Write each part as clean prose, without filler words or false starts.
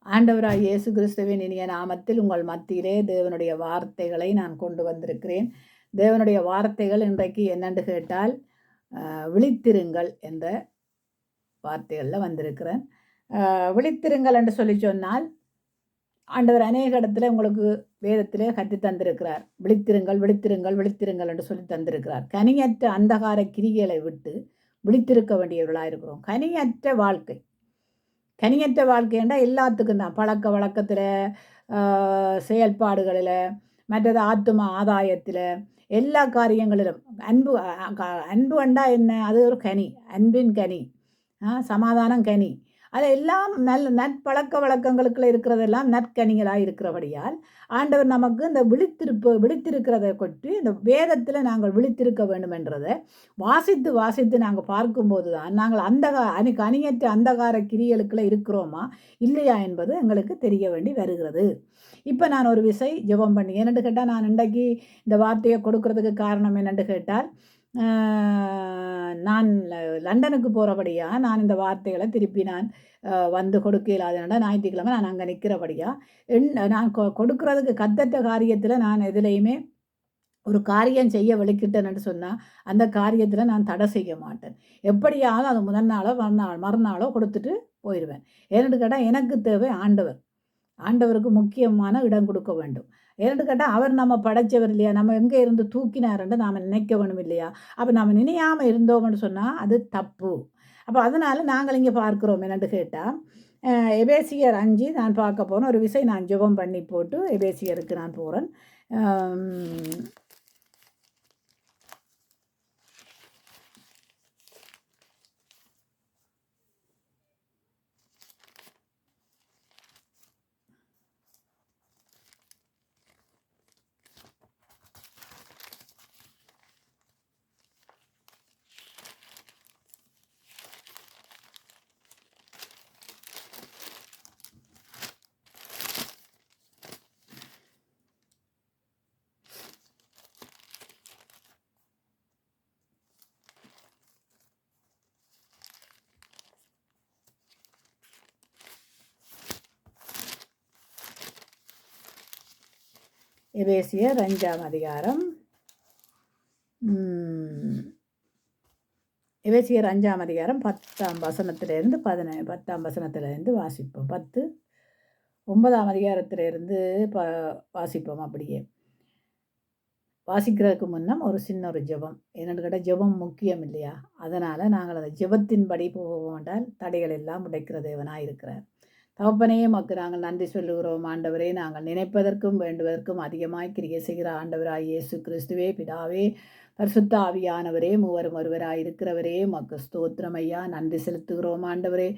ஆண்டவராய் இயேசு கிறிஸ்துவின் இனிய நாமத்தில் உங்கள் மத்தியிலே தேவனுடைய வார்த்தைகளை நான் கொண்டு வந்திருக்கிறேன். தேவனுடைய வார்த்தைகள் இன்றைக்கு என்னென்று கேட்டால் விழித்திருங்கள் என்ற வார்த்தைகளில் வந்திருக்கிறேன். விழித்திருங்கள் என்று சொல்லி சொன்னால் ஆண்டவர் அநேக இடத்துல உங்களுக்கு வேதத்திலே கற்று தந்திருக்கிறார். விழித்திருங்கள் விழித்திருங்கள் விழித்திருங்கள் என்று சொல்லி தந்திருக்கிறார். கனியற்ற அந்தகார கிரிகளை விட்டு விழித்திருக்க வேண்டியவர்களாக இருக்கிறோம். கனியற்ற வாழ்க்கை என்றால் எல்லாத்துக்கும் தான். பழக்க வழக்கத்தில், செயல்பாடுகளில், மற்றது ஆத்தும ஆதாயத்தில், எல்லா காரியங்களிலும் அன்பு வேண்டா என்ன? அது ஒரு கனி, அன்பின் கனி, சமாதானம் கனி. அது எல்லாம் நற்பழக்க வழக்கங்களுக்குள்ள இருக்கிறதெல்லாம் நற்கனிகளாக இருக்கிறபடியால் ஆண்டவர் நமக்கு இந்த விழித்திருக்கிறதை கொண்டு இந்த வேதத்தில் நாங்கள் விழித்திருக்க வேண்டும் என்றதை வாசித்து நாங்கள் பார்க்கும்போது தான் நாங்கள் கனியற்ற அந்தகார கிரியலுக்குள்ள இருக்கிறோமா இல்லையா என்பது எங்களுக்கு தெரிய வேண்டி வருகிறது. இப்போ நான் ஒரு விசை ஜெபம் பண்ணி என்னென்று கேட்டால், நான் இன்றைக்கு இந்த வார்த்தையை கொடுக்கறதுக்கு காரணம் என்னென்று கேட்டால், நான் லண்டனுக்கு போகிறபடியாக நான் இந்த வார்த்தைகளை திருப்பி நான் வந்து கொடுக்க இல்லாதனால ஞாயிற்றுக்கிழமை நான் அங்கே நிற்கிறபடியாக நான் கொடுக்கறதுக்கு கத்தற்ற காரியத்தில் நான் எதுலேயுமே ஒரு காரியம் செய்ய வெளிக்கிட்டேன்னு சொன்னால் அந்த காரியத்தில் நான் தடை செய்ய மாட்டேன். எப்படியாவது அது முதல் நாளோ மறுநாளோ கொடுத்துட்டு போயிடுவேன். ஏன்னு கேட்டால் எனக்கு தேவை ஆண்டவருக்கு முக்கியமான இடம் கொடுக்க வேண்டும். ஏன்னு கேட்டால் அவர் நம்ம படைச்சவர் இல்லையா? நம்ம எங்கே இருந்து தூக்கினாருன்னு நாம் நினைக்க வேணும் இல்லையா? அப்போ நம்ம நினையாமல் இருந்தோம்னு சொன்னால் அது தப்பு. அப்போ அதனால் நாங்கள் இங்கே பார்க்குறோம் என்னென்னு கேட்டால், எபேசியர் 5 நான் பார்க்க போகிறேன். ஒரு விசை நான் ஜெபம் பண்ணி போட்டு எபேசியருக்கு நான் போகிறேன். எபேசியர் 5ஆம் அதிகாரம், எபேசியர் 5ஆம் அதிகாரம் 10ஆம் வசனத்திலிருந்து 10ஆம் வசனத்திலிருந்து வாசிப்போம். 9ஆம் அதிகாரத்திலிருந்து வாசிப்போம். அப்படியே வாசிக்கிறதுக்கு முன்னம் ஒரு சின்ன ஒரு ஜெபம். என்னென்னு கேட்டால் ஜெபம் முக்கியம் இல்லையா? அதனால் நாங்கள் அந்த ஜெபத்தின்படி போவோம் என்றால் தடைகள் எல்லாம் உடைக்கிற தேவனாக இருக்கிறார். தகப்பனே, உமக்கு நாங்கள் நன்றி சொல்லுகிறோம். ஆண்டவரே, நாங்கள் நினைப்பதற்கும் வேண்டுவதற்கும் அதிகமாய் கிரியை செய்கிற ஆண்டவராய் இயேசு கிறிஸ்துவே, பிதாவே, பரிசுத்த ஆவியானவரே, மூவரும் ஒருவராய் இருக்கிறவரே, உமக்கு ஸ்தோத்திரம் ஐயா. நன்றி செலுத்துகிறோம் ஆண்டவரே,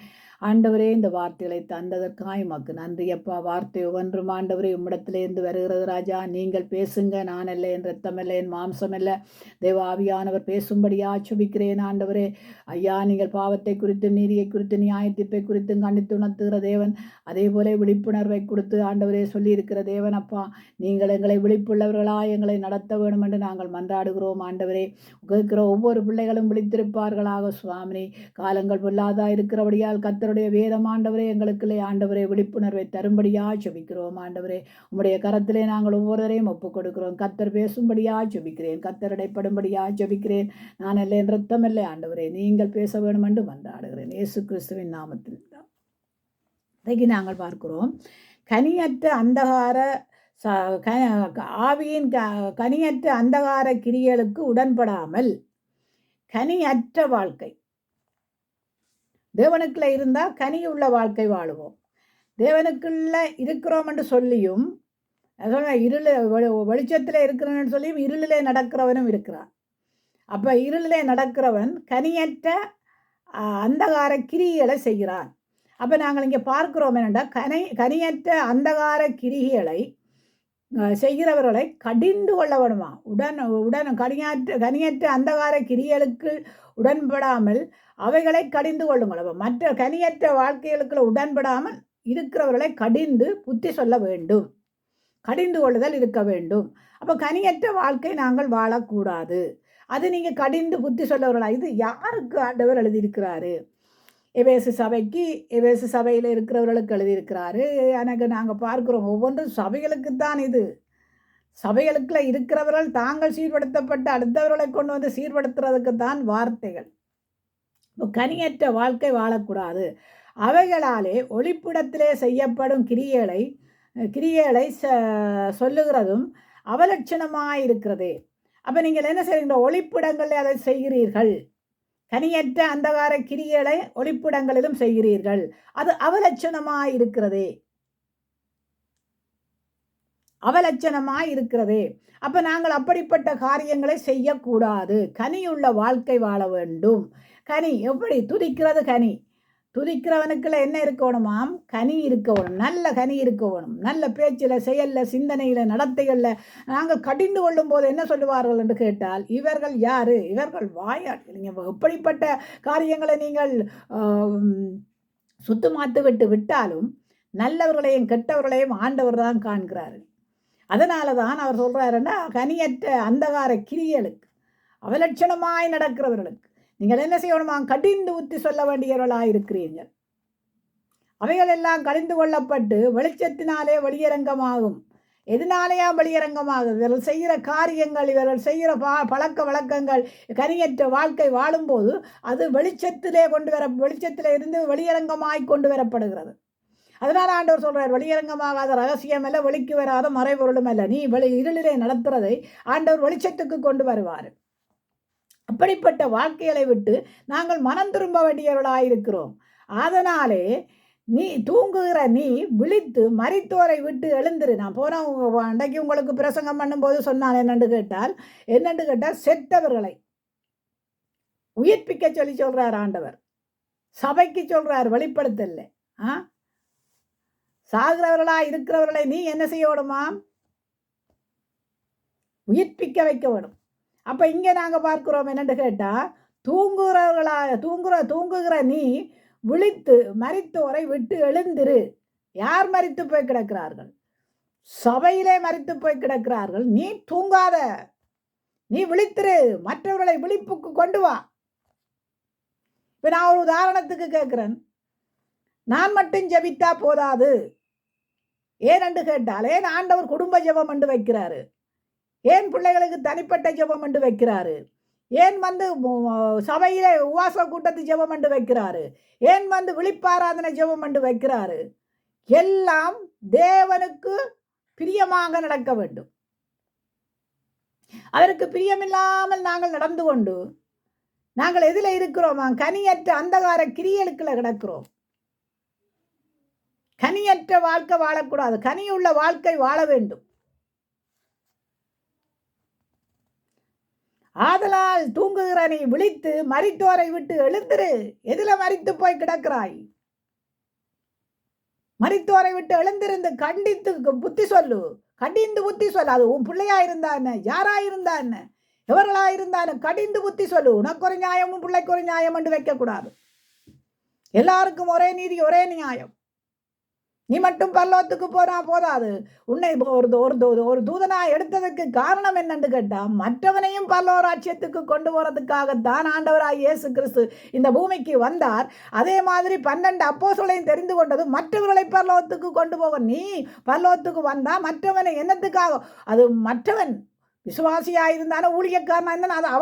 இந்த வார்த்தைகளை தந்ததற்காய் உமக்கு நன்றி அப்பா. வார்த்தை ஒவ்வொன்றும் ஆண்டவரே உம்மிடத்திலிருந்து வருகிறது ராஜா. நீங்கள் பேசுங்க, நான் அல்ல, என் ரத்தம் அல்ல, என் மாம்சம் அல்ல, தேவ ஆவியானவர் பேசும்படியா சுபிக்கிறேன் ஆண்டவரே. ஐயா, நீங்கள் பாவத்தை குறித்து, நீதியை குறித்து, நியாய தீர்ப்பை குறித்தும் கண்டித்து உணர்த்துகிற தேவன். அதே போல விழிப்புணர்வை கொடுத்து ஆண்டவரே சொல்லியிருக்கிற தேவன் அப்பா. நீங்கள் எங்களை விழிப்புள்ளவர்களாய் எங்களை நடத்த வேண்டும் என்று நாங்கள் மன்றாடுகிறோம் ஆண்டவரே. கேட்கிற ஒவ்வொரு பிள்ளைகளும் விழித்திருப்பார்களாக சுவாமினி. காலங்கள் பொல்லாதா இருக்கிறபடியால் கர்த்தருடைய வேதம் ஆண்டவரே எங்களுக்குள்ளே ஆண்டவரே விழிப்புணர்வை தரும்படியா ஜெபிக்கிறோம் ஆண்டவரே. உம்முடைய கரத்திலே நாங்கள் ஒவ்வொருவரையும் ஒப்புக் கொடுக்கிறோம். கர்த்தர் பேசும்படியா ஜெபிக்கிறேன், கர்த்தர் இடைப்படும்படியா ஜெபிக்கிறேன். நான் அல்ல, என் ரத்தம் இல்லை ஆண்டவரே, நீங்கள் பேச வேண்டும் என்று மன்றாடுகிறேன் இயேசு கிறிஸ்துவின் நாமத்தில். இன்றைக்கு நாங்கள் பார்க்கிறோம், கனியற்ற அந்தகார ஆவியின் கனியற்ற அந்தகார கிரியலுக்கு உடன்படாமல் கனியற்ற வாழ்க்கை. தேவனுக்குள்ள இருந்தால் கனியுள்ள வாழ்க்கை வாழுவோம். தேவனுக்குள்ள இருக்கிறோம் என்று சொல்லியும் வெளிச்சத்தில் இருக்கிறவன் சொல்லியும் இருளிலே நடக்கிறவனும் இருக்கிறான். அப்போ இருளிலே நடக்கிறவன் கனியற்ற அந்தகார கிரிகளை செய்கிறான். அப்போ நாங்கள் இங்கே பார்க்கிறோம் என்னென்னா, கனியற்ற அந்தகார கிரிகளை செய்கிறவர்களை கடிந்து கொள்ள வேணுமா? கனியற்ற அந்தகார கிரியலுக்கு உடன்படாமல் அவைகளை கடிந்து கொள்ளுங்கள். அப்போ மற்ற கனியற்ற வாழ்க்கைகளுக்கு உடன்படாமல் இருக்கிறவர்களை கடிந்து புத்தி சொல்ல வேண்டும். கடிந்து கொள்ளுதல் இருக்க வேண்டும். அப்போ கனியற்ற வாழ்க்கை நாங்கள் வாழக்கூடாது. அது நீங்கள் கடிந்து புத்தி சொல்லவர்களா? இது யாருக்கு ஆண்டவர் எழுதியிருக்கிறாரு? எபேசு சபையில் இருக்கிறவர்களுக்கு எழுதியிருக்கிறாரு. எனக்கு நாங்கள் பார்க்குறோம் ஒவ்வொன்றும் சபைகளுக்குத்தான். இது சபைகளுக்குள்ள இருக்கிறவர்கள் தாங்கள் சீர்படுத்தப்பட்டு அடுத்தவர்களை கொண்டு வந்து சீர்படுத்துறதுக்கு தான் வார்த்தைகள். கனியற்ற வாழ்க்கை வாழக்கூடாது. அவைகளாலே ஒளிப்பிடத்திலே செய்யப்படும் கிரியைகளை சொல்லுகிறதும் அவலட்சணமாயிருக்கிறதே. அப்போ நீங்கள் என்ன செய்கிறீங்க? ஒளிப்பிடங்களில் அதை செய்கிறீர்கள். கனியற்ற அந்தகார கிரியைகளை ஒளிப்பிடங்களிலும் செய்கிறீர்கள். அது அவலட்சணமாயிருக்கிறதே. அவலட்சணமாயிருக்கிறதே. அப்போ நாங்கள் அப்படிப்பட்ட காரியங்களை செய்யக்கூடாது. கனியுள்ள வாழ்க்கை வாழ வேண்டும். கனி எப்படி? துதிக்கிறது கனி. துதிக்கிறவனுக்குள்ள என்ன இருக்கணுமாம்? கனி இருக்கணும். நல்ல கனி இருக்கணும். நல்ல பேச்சில், செயலில், சிந்தனையில், நடத்தைகளில். நாங்கள் கடிந்து கொள்ளும் போது என்ன சொல்லுவார்கள் என்று கேட்டால், இவர்கள் யாரு? இவர்கள் வாயாடிகள். நீங்கள் எப்படிப்பட்ட காரியங்களை நீங்கள் சுத்தமாத்து விட்டாலும் நல்லவர்களையும் கெட்டவர்களையும் ஆண்டவர் தான் காண்கிறாரு. அதனால தான் அவர் சொல்கிறாருன்னா, கனியற்ற அந்தகார கிரியைகளுக்கு அவலட்சணமாய் நடக்கிறவர்களுக்கு நீங்கள் என்ன செய்யணுமா? கடிந்து ஊற்றி சொல்ல வேண்டியவர்களாக இருக்கிறீர்கள். அவைகள் எல்லாம் கடிந்து கொள்ளப்பட்டு வெளிச்சத்தினாலே வெளியரங்கமாகும். எதனாலேயா வெளியரங்கமாகும்? இவர்கள் செய்கிற காரியங்கள், இவர்கள் செய்கிற பழக்க வழக்கங்கள், கனியற்ற வாழ்க்கை வாழும்போது அது வெளிச்சத்திலே இருந்து வெளியரங்கமாய் கொண்டு வரப்படுகிறது. அதனால் ஆண்டவர் சொல்கிறார், வெளியரங்கமாகாத ரகசியம் அல்ல, வெளிக்கு வராத மறைபொருளும் அல்ல. நீ இருளிலே நடத்துறதை ஆண்டவர் வெளிச்சத்துக்கு கொண்டு வருவார். அப்படிப்பட்ட வாழ்க்கைகளை விட்டு நாங்கள் மனம் திரும்ப வேண்டியவர்களாயிருக்கிறோம். அதனாலே தூங்குகிற நீ விழித்து மரித்தோரை விட்டு எழுந்துரு. நான் போன அன்றைக்கு உங்களுக்கு பிரசங்கம் பண்ணும்போது சொன்னான் என்னென்று கேட்டால் செத்தவர்களை உயிர்ப்பிக்க சொல்கிறார் ஆண்டவர். சபைக்கு சொல்கிறார், வெளிப்படுத்தல. சாகிறவர்களா இருக்கிறவர்களை நீ என்ன செய்யணுமா? உயிர்ப்பிக்க வைக்க வேணும். அப்போ இங்கே நாங்கள் பார்க்கிறோம் என்னென்று கேட்டால், தூங்குகிற நீ விழித்து மரித்தோரை விட்டு எழுந்திரு. யார் மரித்து போய் கிடக்கிறார்கள்? சபையிலே மரித்து போய் கிடக்கிறார்கள். நீ தூங்காத, நீ விழித்திரு, மற்றவர்களை விழிப்புக்கு கொண்டு வா. இப்போ நான் ஒரு உதாரணத்துக்கு கேட்குறேன். நான் மட்டும் ஜெபித்தா போதாது. ஏனென்று கேட்டால், ஏன் ஆண்டவர் குடும்ப ஜெபம் என்று வைக்கிறாரு? ஏன் பிள்ளைகளுக்கு தனிப்பட்ட ஜெபம் என்று வைக்கிறாரு? ஏன் சபையிலே உவாச கூட்டத்து ஜெபம் என்று வைக்கிறாரு? ஏன் விழிப்பாராதனை ஜெபம் என்று வைக்கிறாரு? எல்லாம் தேவனுக்கு பிரியமாக நடக்க வேண்டும். அதற்கு பிரியமில்லாமல் நாங்கள் நடந்து கொண்டு நாங்கள் எதில் இருக்கிறோம்? கனியற்ற அந்தகார கிரியைகளுக்குள்ள கிடக்கிறோம். கனியற்ற வாழ்க்கை வாழக்கூடாது. கனியுள்ள வாழ்க்கை வாழ வேண்டும். ஆதலால் தூங்குகிற நீ விழித்து மரித்தோரை விட்டு எழுந்திரு. எதில மரித்து போய் கிடக்கிறாய்? மரித்தோரை விட்டு எழுந்திருந்து கண்டித்து புத்தி சொல்லு. கடிந்து புத்தி சொல்லு. அது உன் பிள்ளையா இருந்தா என்ன, யாரா இருந்தா என்ன, எவர்களா இருந்தா என்ன, கடிந்து புத்தி சொல்லு. உனக்கு ஒரு நியாயமும் பிள்ளைக்கு ஒரு நியாயம் என்று வைக்கக்கூடாது. எல்லாருக்கும் ஒரே நீதி, ஒரே நியாயம். நீ மட்டும் பரலோகத்துக்கு போதாது. உன்னை ஒரு தூதனா எடுத்ததற்கு காரணம் என்னன்னு கேட்டா, மற்றவனையும் பரலோக ராஜ்யத்துக்கு கொண்டு போறதுக்காகத்தான் ஆண்டவராய் இயேசு கிறிஸ்து இந்த பூமிக்கு வந்தார். அதே மாதிரி 12 அப்போஸ்தலரையும் தெரிந்து கொண்டது மற்றவர்களை பரலோகத்துக்கு கொண்டு போக. நீ பரலோகத்துக்கு வந்தா மற்றவனை என்னத்துக்காக? அது மற்றவன் விசுவாசியாயிருந்தான ஊழியக்காரனா இருந்தாலும்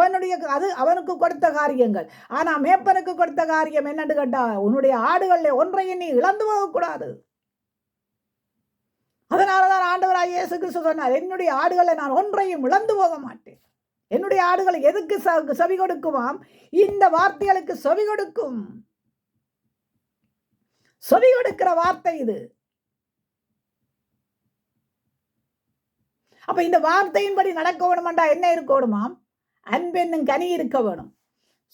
அது அவனுக்கு கொடுத்த காரியங்கள். ஆனால் மேப்பனுக்கு கொடுத்த காரியம் என்னன்னு கேட்டா, உன்னுடைய ஆடுகளில் ஒன்றையும் நீ இழந்து போகக்கூடாது. அதனாலதான் ஆண்டவராய் இயேசு கிறிஸ்து சொன்னார், என்னுடைய ஆடுகளை நான் ஒன்றையும் இழந்து போக மாட்டேன். என்னுடைய ஆடுகள் எதுக்கு செவி கொடுக்குமாம்? இந்த வார்த்தைகளுக்கு செவி கொடுக்கும். செவி கொடுக்கிற வார்த்தை இது. அப்ப இந்த வார்த்தையின்படி நடக்க வேணுமெண்டா என்ன இருக்கணுமாம்? அன்பு என்னும் கனி இருக்க வேணும்.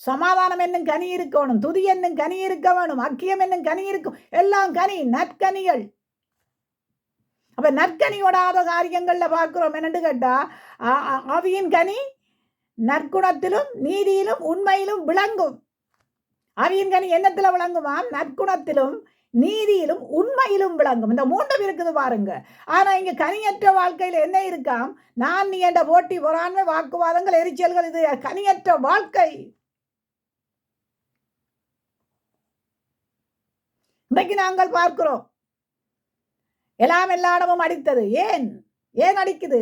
சமாதானம் என்னும் கனி இருக்கணும். துதி என்னும் கனி இருக்க வேணும். அக்கியம் என்னும் கனி இருக்கும். எல்லாம் கனி, நற்கனிகள். அப்ப நற்கனியோடாத காரியங்கள்ல பார்க்கிறோம் என்னன்னு கேட்டா, ஆவியின் கனி நற்குணத்திலும் நீதியிலும் உண்மையிலும் விளங்கும். ஆவியின் கனி என்னத்துல விளங்குமாம்? நற்குணத்திலும் நீதியிலும் உண்மையிலும் விளங்கும். இந்த 3 இருக்குது பாருங்க. ஆனா இங்க கனியற்ற வாழ்க்கையில என்ன இருக்காம்? நான் நீ என்ற போட்டி, பொறாண்மை, வாக்குவாதங்கள், எரிச்சல்கள். இது கனியற்ற வாழ்க்கை. இன்றைக்கு நாங்கள் பார்க்கிறோம் எல்லாம் எல்லா இடமும் அடித்தது. ஏன் அடிக்குது?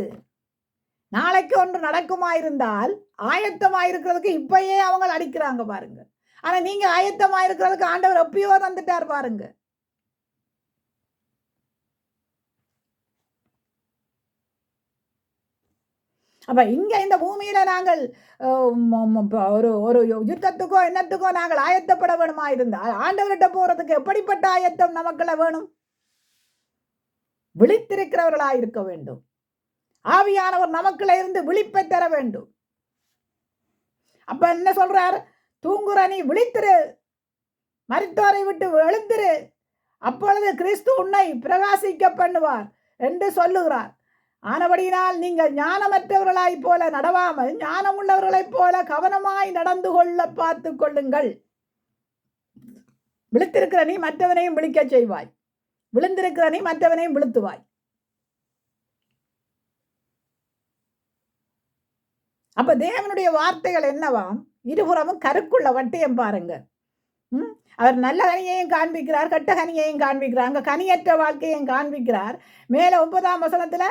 நாளைக்கு ஒன்று நடக்குமாயிருந்தால் ஆயத்தமாயிருக்கிறதுக்கு இப்பயே அவங்க அடிக்கிறாங்க பாருங்க. ஆனா நீங்க ஆயத்தமாயிருக்கிறதுக்கு ஆண்டவர் எப்பயோ தந்துட்டார் பாருங்க. அப்ப இங்க இந்த பூமியில நாங்கள் ஒரு ஒரு யுத்தத்துக்கோ என்னத்துக்கோ நாங்கள் ஆயத்தப்பட வேணுமா இருந்தால் ஆண்டவர்கிட்ட போறதுக்கு எப்படிப்பட்ட ஆயத்தம் நமக்குள்ள வேணும்? விழித்திருக்கிறவர்களா இருக்க வேண்டும். ஆவியானவர் நமக்குள்ள இருந்து விழிப்பை தர வேண்டும். அப்ப என்ன சொல்றார்? தூங்குற நீ விழித்திரு, மரித்தோரை விட்டு எழுந்திரு, அப்பொழுது கிறிஸ்து உன்னை பிரகாசிக்க பண்ணுவார் என்று சொல்லுகிறார். ஆனபடியினால் நீங்கள் ஞானமற்றவர்களாய் போல நடவாமல் ஞானம் உள்ளவர்களைப் போல கவனமாய் நடந்து கொள்ள பார்த்து கொள்ளுங்கள். விழித்திருக்கிற நீ மற்றவனையும் விழிக்க செய்வாய், விழுந்திருக்கிற நீ மற்றவனையும் விழுத்துவாய். அப்ப தேவனுடைய வார்த்தைகள் என்னவாம்? இருபுறமும் கருக்குள்ள வட்டியம் பாருங்க. அவர் நல்ல கனியையும் காண்பிக்கிறார், கெட்ட கனியையும் காண்பிக்கிறார், அங்க கனியற்ற வாழ்க்கையையும் காண்பிக்கிறார். மேல 9ஆம் வசனத்துல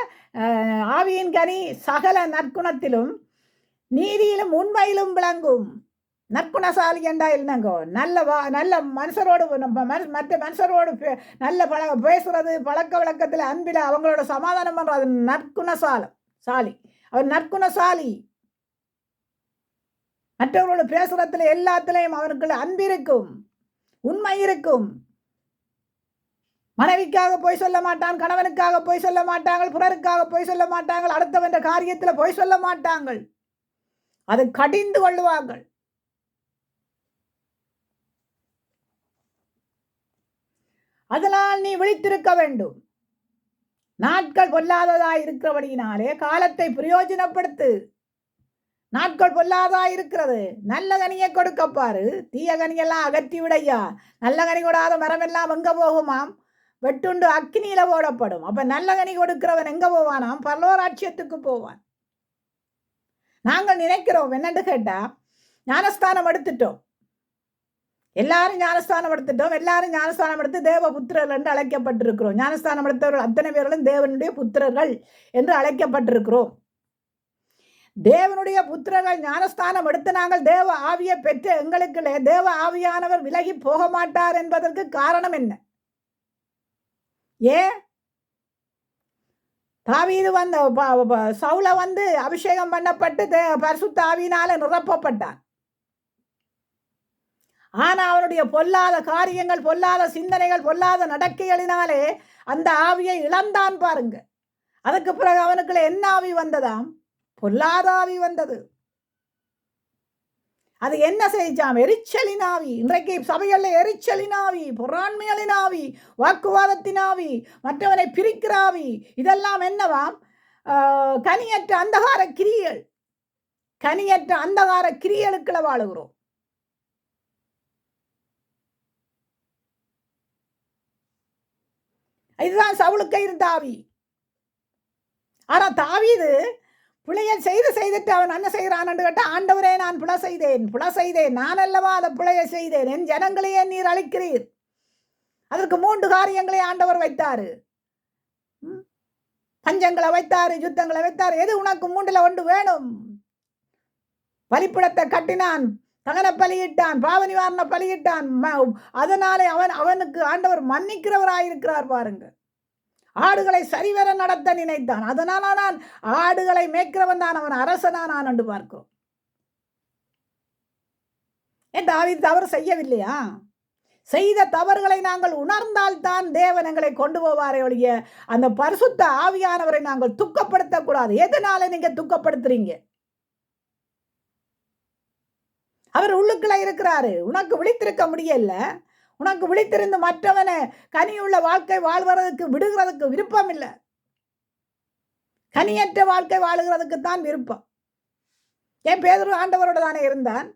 ஆவியின் கனி சகல நற்குணத்திலும் நீதியிலும் உண்மையிலும் விளங்கும். நற்குணசாலி என்றா என்னங்கோ? நல்ல மனுஷரோடு மற்ற மனுஷரோடு நல்ல பேசுறது, பழக்க வழக்கத்தில் அன்பில் அவங்களோட சமாதானம் பண்றது நற்குணசாலி. அவர் நற்குணசாலி. மற்றவர்களோடு பேசுறதுல எல்லாத்திலையும் அவனுக்குள்ள அன்பு இருக்கும், உண்மை இருக்கும். மனைவிக்காக போய் சொல்ல மாட்டான், கணவனுக்காக போய் சொல்ல மாட்டாங்கள், பிறருக்காக போய் சொல்ல மாட்டாங்கள், அடுத்தவன்ற காரியத்துல போய் சொல்ல மாட்டாங்கள். அதை கடிந்து கொள்ளுவார்கள். அதனால் நீ விழித்திருக்க வேண்டும். நாட்கள் பொல்லாததாய் இருக்கிறபடியினாலே காலத்தை பிரயோஜனப்படுத்து. நாட்கள் பொல்லாததாய் இருக்கிறது. நல்ல கனியை கொடுக்கப்பாரு, தீய கனியெல்லாம் அகற்றி விடையா. நல்ல கனி கொடாத மரம் எல்லாம் எங்க போகுமாம்? வெட்டுண்டு அக்னியில போடப்படும். அப்ப நல்ல கனி கொடுக்கிறவன் எங்க போவானாம்? பரலோராட்சியத்துக்கு போவான். நாங்கள் நினைக்கிறோம் என்னன்னு கேட்டா, ஞானஸ்தானம் எடுத்துட்டோம், எல்லாரும் ஞானஸ்தானம் எடுத்துட்டோம், எல்லாரும் ஞானஸ்தானம் எடுத்து தேவ புத்திரர்கள் என்று அழைக்கப்பட்டிருக்கிறோம். ஞானஸ்தானம் எடுத்தவர்கள் அத்தனை பேர்களும் தேவனுடைய புத்திரர்கள் என்று அழைக்கப்பட்டிருக்கிறோம். தேவனுடைய புத்திரர்கள் ஞானஸ்தானம் எடுத்து நாங்கள் தேவ ஆவியை பெற்ற எங்களுக்கு தேவ ஆவியானவர் விலகி போக மாட்டார் என்பதற்கு காரணம் என்ன? தாவீது சவுல அபிஷேகம் பண்ணப்பட்டு பரிசுத்த ஆவியினால நிரப்பப்பட்டான். ஆனா அவனுடைய பொல்லாத காரியங்கள், பொல்லாத சிந்தனைகள், பொல்லாத நடக்கைகளினாலே அந்த ஆவியை இழந்தான் பாருங்க. அதுக்கு பிறகு அவனுக்குள்ள என்ன ஆவி வந்ததாம்? பொல்லாத ஆவி வந்தது. அது என்ன செய்தாம்? எரிச்சலின் ஆவி. இன்றைக்கு சபைகளில் எரிச்சலின் ஆவி, பொறாண்மைகளின் ஆவி, வாக்குவாதத்தின் ஆவி, மற்றவனை பிரிக்கிற ஆவி, இதெல்லாம் என்னவாம்? கனியற்ற அந்தகார கிரியல். கனியற்ற அந்தகார கிரியலுக்குள்ள வாழுகிறோம். இதுதான் சவுலுக்கு இருந்த ஆவி. ஆனா தாவீது பிழையை செய்துட்டு அவன் என்ன செய்கிறான் என்று கேட்டால், ஆண்டவரே நான் புல செய்தேன், நான் அல்லவா அதை பிழையை செய்தேன், என் ஜனங்களையே நீர் அழிக்கிறீர். அதற்கு 3 காரியங்களை ஆண்டவர் வைத்தாரு. பஞ்சங்களை வைத்தாரு, யுத்தங்களை வைத்தாரு. எது உனக்கு 3ல் 1 வேணும்? பலிப்பிடத்தை கட்டினான், தகன பலியிட்டான், பாவ நிவாரண பலியிட்டான். அதனாலே அவனுக்கு ஆண்டவர் மன்னிக்கிறவராயிருக்கிறார் பாருங்க. ஆடுகளை சரிவர நடத்த நினைத்தான். அதனால நான் ஆடுகளை மேய்க்கிறவன் தான் அவன் அரசனானான் என்று பார்க்கிறோம். தாவீது தவறு செய்யவில்லையா? செய்த தவறுகளை நாங்கள் உணர்ந்தால்தான் தேவன் எங்களை கொண்டு போவாரே ஒழிய அந்த பரிசுத்த ஆவியானவரை நாங்கள் துக்கப்படுத்தக்கூடாது. எதனால நீங்க துக்கப்படுத்துறீங்க? அவர் உள்ளுக்குள்ள இருக்கிறாரு. உனக்கு விழித்திருக்க முடியல. உனக்கு விழித்திருந்து மற்றவனை கனியுள்ள வாழ்க்கை வாழ்வதற்கு விடுகிறதுக்கு விருப்பம் இல்லை. கனியற்ற வாழ்க்கை வாழுகிறதுக்கு தான் விருப்பம். ஏன் பேதுரு ஆண்டவரோட தானே இருந்தான்.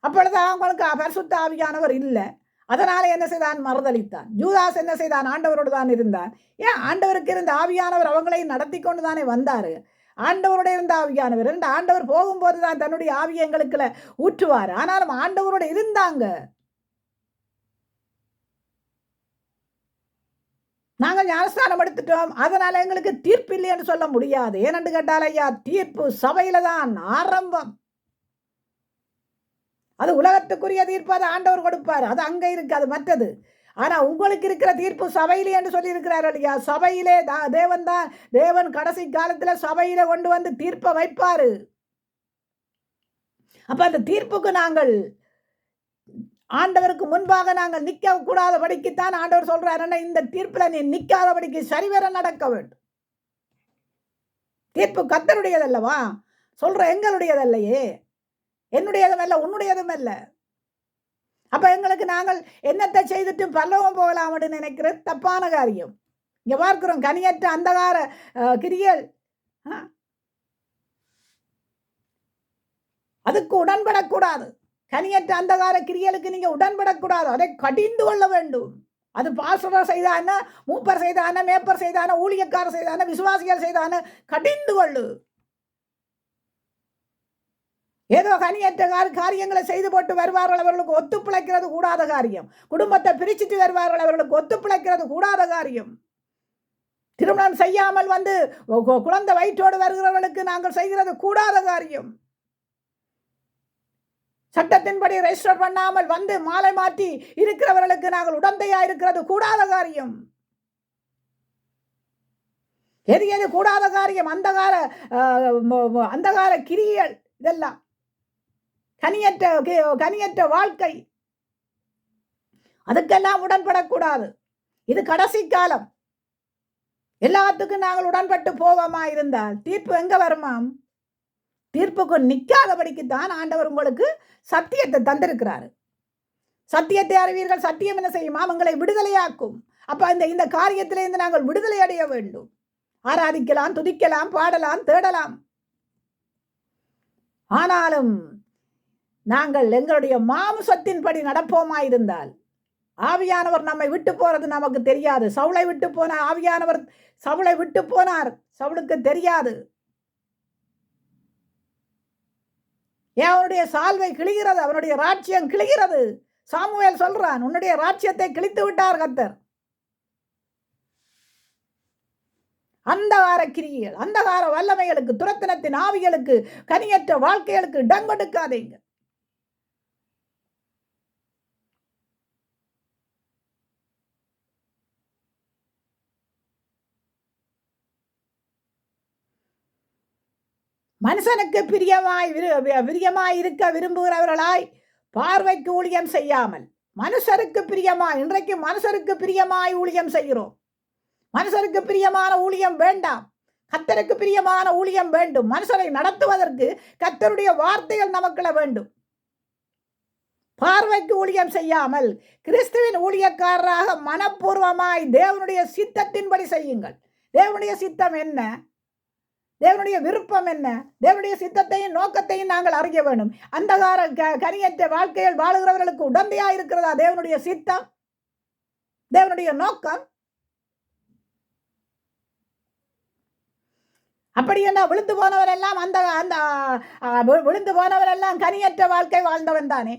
அப்பொழுது அவங்களுக்கு பரிசுத்த ஆவியானவர் இல்லை. அதனால என்ன செய்தான்? மறுதளித்தான். யூதாஸ் என்ன செய்தான்? ஆண்டவரோடு தான் இருந்தான். ஏன்? ஆண்டவருக்கு இருந்த ஆவியானவர் அவங்களை நடத்தி கொண்டு தானே வந்தாரு. ஆண்டவரோட இருந்த ஆவியானவர் ஆண்டவர் போகும்போது தான் தன்னுடைய ஆவியை எங்களுக்குள்ள ஊற்றுவார். ஆனாலும் ஆண்டவரோட இருந்தாங்க. நாங்கள் ஞானஸ்தானம் எடுத்துட்டோம், அதனால எங்களுக்கு தீர்ப்பு இல்லைன்னு சொல்ல முடியாது. ஏனென்று கேட்டால் ஐயா, தீர்ப்பு சபையில தான் ஆரம்பம். அது உலகத்துக்குரிய தீர்ப்பு, அது ஆண்டவர் கொடுப்பார், அது அங்க இருக்கு, அது மற்றது. ஆனா உங்களுக்கு இருக்கிற தீர்ப்பு சபையிலே என்று சொல்லி இருக்கிறார் ஐயா. சபையிலே தேவன் தான், தேவன் கடைசி காலத்துல சபையில கொண்டு வந்து தீர்ப்பை வைப்பாரு. அப்ப அந்த தீர்ப்புக்கு நாங்கள் ஆண்டவருக்கு முன்பாக நாங்கள் நிற்க கூடாதபடிக்குத்தான் ஆண்டவர் சொல்றாரு, இந்த தீர்ப்புல நீ நிற்காதபடிக்கு சரிவர நடக்க வேண்டும். தீர்ப்பு கர்த்தருடையதல்லவா, சொல்ற எங்களுடையதல்லையே, என்னுடையதும் அல்ல, உன்னுடையதும் அல்ல. அப்ப எங்களுக்கு நாங்கள் என்னத்தை செய்துட்டு பல்லவம் போகலாம் அப்படின்னு நினைக்கிறது தப்பான காரியம். இங்க பார்க்கிறோம், கனியற்ற அந்தகார கிரியல், அதுக்கு உடன்படக்கூடாது. கனியற்ற அந்தகார கிரியலுக்கு நீங்க உடன்படக்கூடாது, அதை கடிந்து கொள்ள வேண்டும். அது பாஸ்டர் செய்தான, மூப்பர் செய்தான, மேப்பர் செய்தான, ஊழியக்காரர் செய்தான, விசுவாசிகள் செய்தான, கடிந்து கொள்ளு. ஏதோ கனியற்ற காரியங்களை செய்து போட்டு வருவார்கள், அவர்களுக்கு ஒத்து பிழைக்கிறது கூடாத காரியம். குடும்பத்தை பிரிச்சுட்டு வருவார்கள், அவர்களுக்கு ஒத்து பிழைக்கிறது கூடாத காரியம். திருமணம் செய்யாமல் வந்து குழந்தை வயிற்றோடு வருகிறவர்களுக்கு நாங்கள் செய்கிறது கூடாத காரியம். சட்டத்தின்படி ரெஜிஸ்டர் பண்ணாமல் வந்து மாலை மாற்றி இருக்கிறவர்களுக்கு நாங்கள் உடந்தையா இருக்கிறது கூடாத காரியம். எது எது கூடாத காரியம், அந்தகார கிரியல், இதெல்லாம் கனியற்ற வாழ்க்கை, அதுக்கெல்லாம் உடன்படக்கூடாது. இது கடைசி காலம். எல்லாத்துக்கும் நாங்கள் உடன்பட்டு போவோமா இருந்தால் தீர்ப்பு எங்க வருமாம்? தீர்ப்புக்கு நிற்காதபடிக்கு தான் ஆண்டவர் உங்களுக்கு சத்தியத்தை தந்திருக்கிறாரு. சத்தியத்தை அறிவீர்கள், சத்தியம் என்ன செய்யுமா, உங்களை விடுதலையாக்கும். அப்ப இந்த காரியத்திலிருந்து நாங்கள் விடுதலை அடைய வேண்டும். ஆராதிக்கலாம், துதிக்கலாம், பாடலாம், தேடலாம். ஆனாலும் நாங்கள் எங்களுடைய மாம்சத்தின்படி நடப்போமாயிருந்தால், ஆவியானவர் நம்மை விட்டு போறது நமக்கு தெரியாது. சவுளை விட்டு போன ஆவியானவர் சவுளை விட்டு போனார், சவுளுக்கு தெரியாது. ஏன் அவனுடைய சால்வை கிழிகிறது, அவனுடைய ராஜ்யம் கிழிகிறது. சாமுவேல் சொல்றான், உன்னுடைய ராஜ்யத்தை கிழித்து விட்டார் கர்த்தர். அந்தகார கிரியைகள், அந்தகார வல்லமைகளுக்கு, துரத்தினத்தின் ஆவிகளுக்கு, கனியற்ற வாழ்க்கைகளுக்கு டங்கொடுக்காதீங்க. மனுஷனுக்கு பிரியமாய் இருக்க விரும்புகிறவர்களாய் பார்வைக்கு ஊழியம் செய்யாமல், மனுஷருக்கு பிரியமாய், இன்றைக்கு மனுஷருக்கு பிரியமாய் ஊழியம் செய்கிறோம். மனுஷருக்கு பிரியமான ஊழியம் வேண்டாம், கர்த்தருக்கு பிரியமான ஊழியம் வேண்டும். மனுஷரை நடத்துவதற்கு கர்த்தருடைய வார்த்தைகள் நமக்குள்ள வேண்டும். பார்வைக்கு ஊழியம் செய்யாமல் கிறிஸ்துவின் ஊழியக்காரராக மனப்பூர்வமாய் தேவனுடைய சித்தத்தின்படி செய்யுங்கள். தேவனுடைய சித்தம் என்ன, தேவனுடைய விருப்பம் என்ன, தேவனுடைய சித்தத்தையும் நோக்கத்தையும் நாங்கள் அறிய வேண்டும். அந்தகார கனியற்ற வாழ்க்கையில் வாழுகிறவர்களுக்கு உடந்தையா இருக்கிறதா தேவனுடைய சித்தம், தேவனுடைய நோக்கம்? அப்படி என்ன விழுந்து போனவரெல்லாம் விழுந்து போனவரெல்லாம் கனியற்ற வாழ்க்கை வாழ்ந்தவன் தானே.